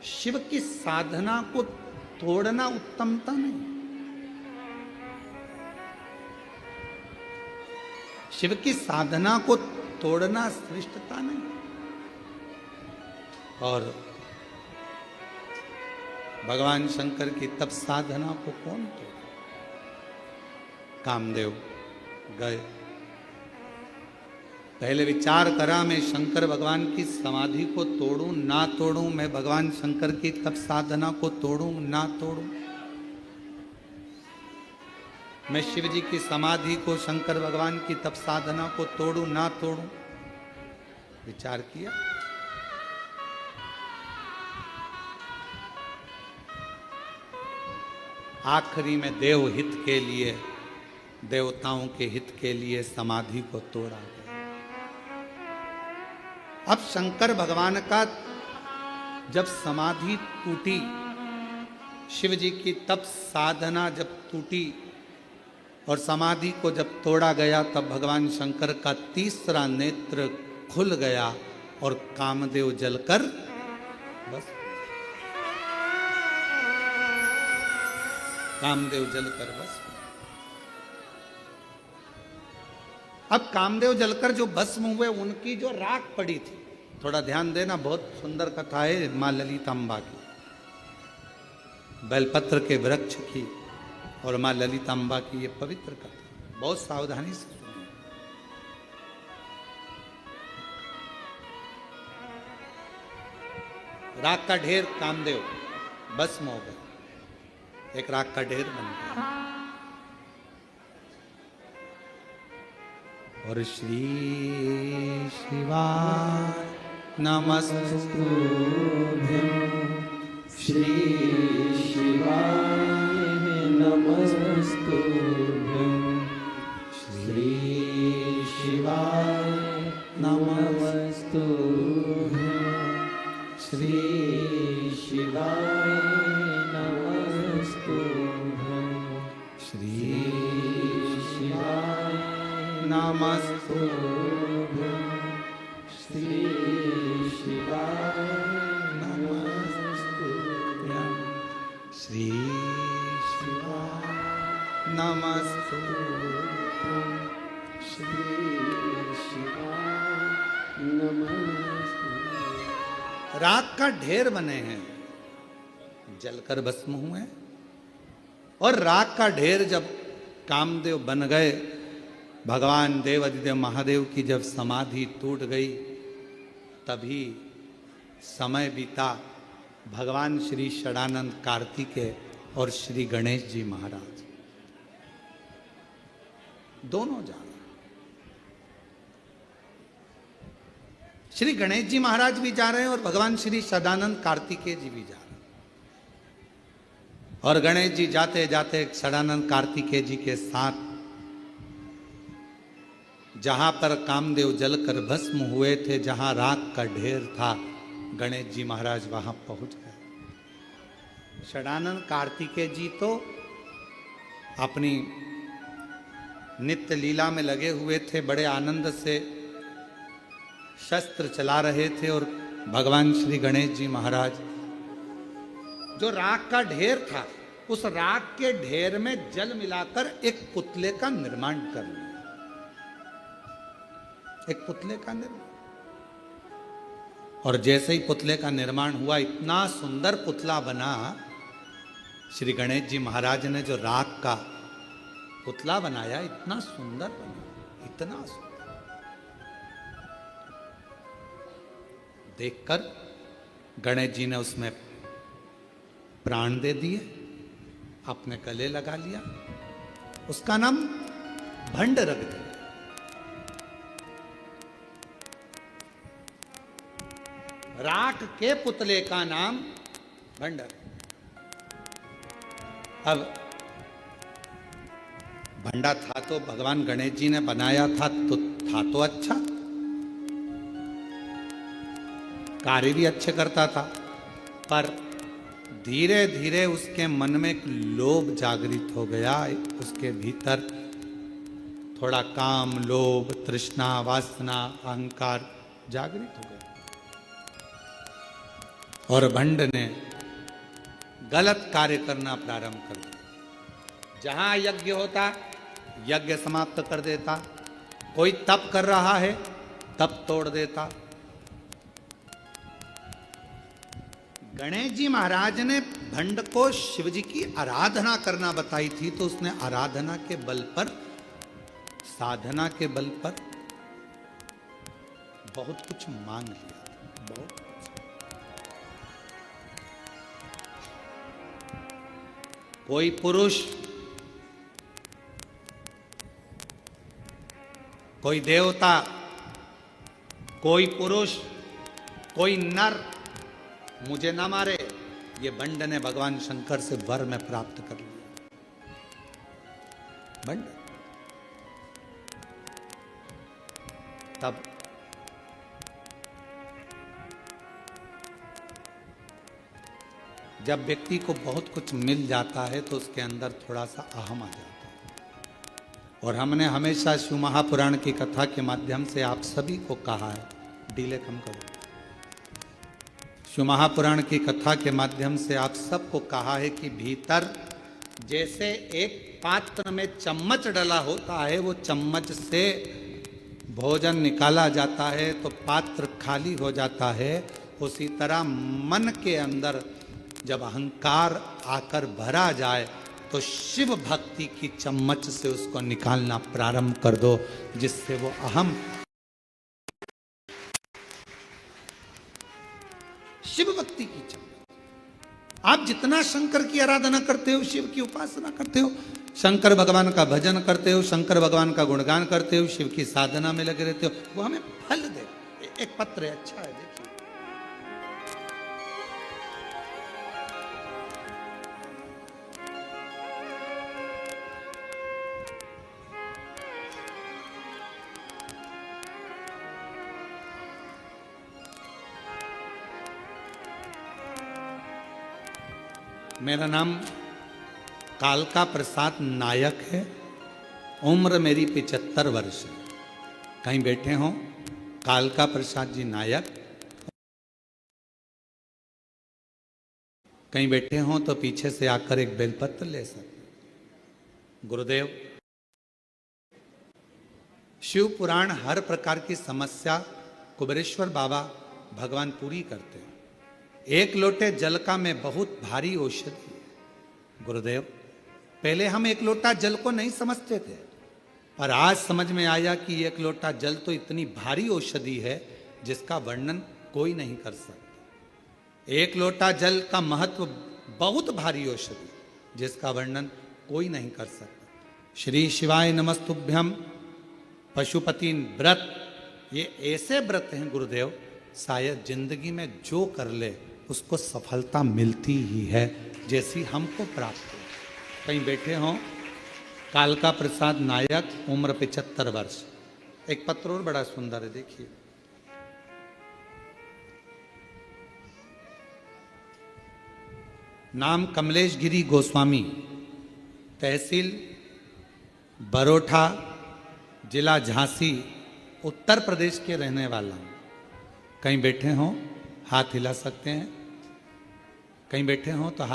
Speaker 1: शिव की साधना को तोड़ना उत्तमता नहीं। शिव की साधना को तोड़ना श्रेष्ठता नहीं। और भगवान शंकर की तप साधना को कौन तोड़े? कामदेव गए। पहले विचार करा, मैं शंकर भगवान की समाधि को तोड़ूं ना तोड़ूं, मैं भगवान शंकर की तप साधना को तोड़ूं ना तोड़ूं, मैं शिव जी की समाधि को, शंकर भगवान की तप साधना को तोड़ूं ना तोड़ूं। विचार किया। आखिरी में देव हित के लिए, देवताओं के हित के लिए समाधि को तोड़ा गया। अब शंकर भगवान का जब समाधि टूटी, शिव जी की तप साधना जब टूटी और समाधि को जब तोड़ा गया, तब भगवान शंकर का तीसरा नेत्र खुल गया और कामदेव जलकर बस, कामदेव जलकर बस। अब कामदेव जलकर जो भस्म हुए, उनकी जो राख पड़ी थी, थोड़ा ध्यान देना, बहुत सुंदर कथा है मां ललितांबा की, बेलपत्र के वृक्ष की और मां ललितांबा की ये पवित्र कथा, बहुत सावधानी से सुनिए। राख का ढेर कामदेव भस्म हो गए, एक राख का ढेर बन गया। और श्री शिवाय नमस्तुभ्यं,
Speaker 2: श्री शिवाय नमस्तुभ्यं, श्री शिवाय नमस्तुभ्यं, श्री शिवाय नमस्तुभ्यं, श्री शिवाय नमस्तुभ्यं, श्री शिवाय नमस्तुभ्यं,
Speaker 1: श्री शिवाय नमस्तुभ्यं,
Speaker 2: श्री शिवाय नमस्तुभ्यं।
Speaker 1: राख का ढेर बने हैं, जलकर भस्म हुए। और राख का ढेर जब कामदेव बन गए, भगवान देवाधिदेव महादेव की जब समाधि टूट गई, तभी समय बीता। भगवान श्री षडानंद कार्तिकेय और श्री गणेश जी महाराज दोनों जा रहे। श्री गणेश जी महाराज भी जा रहे हैं और भगवान श्री सदानंद कार्तिकेय जी भी जा रहे हैं। और गणेश जी जाते जाते सदानंद कार्तिकेय जी के साथ जहां पर कामदेव जलकर भस्म हुए थे, जहां राख का ढेर था, गणेश जी महाराज वहां पहुंच गए। सदानंद कार्तिकेय जी तो अपनी नित्य लीला में लगे हुए थे, बड़े आनंद से शस्त्र चला रहे थे और भगवान श्री गणेश जी महाराज जो राख का ढेर था, उस राख के ढेर में जल मिलाकर एक पुतले का निर्माण कर लिया। एक पुतले का निर्माण, और जैसे ही पुतले का निर्माण हुआ, इतना सुंदर पुतला बना। श्री गणेश जी महाराज ने जो राख का पुतला बनाया, इतना सुंदर बना, इतना सुंदर, देखकर गणेश जी ने उसमें प्राण दे दिए, अपने गले लगा लिया, उसका नाम भंड रख दिया। राख के पुतले का नाम भंडर। अब भंडा था तो भगवान गणेश जी ने बनाया था तो अच्छा, कार्य भी अच्छे करता था, पर धीरे धीरे उसके मन में एक लोभ जागृत हो गया। उसके भीतर थोड़ा काम, लोभ, तृष्णा, वासना, अहंकार जागृत हो गया, और भंड ने गलत कार्य करना प्रारंभ कर दिया। जहां यज्ञ होता, यज्ञ समाप्त कर देता, कोई तप कर रहा है, तप तोड़ देता। गणेश जी महाराज ने भंड को शिव जी की आराधना करना बताई थी, तो उसने आराधना के बल पर, साधना के बल पर बहुत कुछ मांग लिया, बहुत कुछ। कोई पुरुष, कोई देवता, कोई पुरुष, कोई नर मुझे ना मारे, ये भंड ने भगवान शंकर से वर में प्राप्त कर लिया। भंड तब जब व्यक्ति को बहुत कुछ मिल जाता है तो उसके अंदर थोड़ा सा अहम आ जाता है। और हमने हमेशा शिव महापुराण की कथा के माध्यम से आप सभी को कहा है, डीले कम करो, शिव महापुराण की कथा के माध्यम से आप सबको कहा है कि भीतर जैसे एक पात्र में चम्मच डला होता है, वो चम्मच से भोजन निकाला जाता है तो पात्र खाली हो जाता है, उसी तरह मन के अंदर जब अहंकार आकर भरा जाए तो शिव भक्ति की चम्मच से उसको निकालना प्रारंभ कर दो, जिससे वो अहम शिव भक्ति की चम्मच। आप जितना शंकर की आराधना करते हो, शिव की उपासना करते हो, शंकर भगवान का भजन करते हो, शंकर भगवान का गुणगान करते हो, शिव की साधना में लगे रहते हो, वो हमें फल दे। एक पत्र है, अच्छा है, देखिए। मेरा नाम कालका प्रसाद नायक है, उम्र मेरी 75 वर्ष है। कहीं बैठे हों कालका प्रसाद जी नायक, कहीं बैठे हों तो पीछे से आकर एक बेलपत्र ले सकते। गुरुदेव, शिव पुराण हर प्रकार की समस्या कुबेरेश्वर बाबा भगवान पूरी करते हैं। एक लोटे जल का में बहुत भारी औषधि है। गुरुदेव, पहले हम एक लोटा जल को नहीं समझते थे, पर आज समझ में आया कि एक लोटा जल तो इतनी भारी औषधि है जिसका वर्णन कोई नहीं कर सकता। एक लोटा जल का महत्व बहुत भारी औषधि जिसका वर्णन कोई नहीं कर सकता। श्री शिवाय नमस्तुभ्यम पशुपति व्रत, ये ऐसे व्रत हैं गुरुदेव, शायद जिंदगी में जो कर ले उसको सफलता मिलती ही है, जैसी हमको प्राप्त हो। कहीं बैठे हों कालका प्रसाद नायक, उम्र 75 वर्ष। एक पत्र और बड़ा सुंदर है, देखिए। नाम कमलेश गिरी गोस्वामी, तहसील बरोठा, जिला झांसी, उत्तर प्रदेश के रहने वाला हूं। कहीं बैठे हों हाथ हिला सकते हैं, कहीं बैठे हों तो हाथ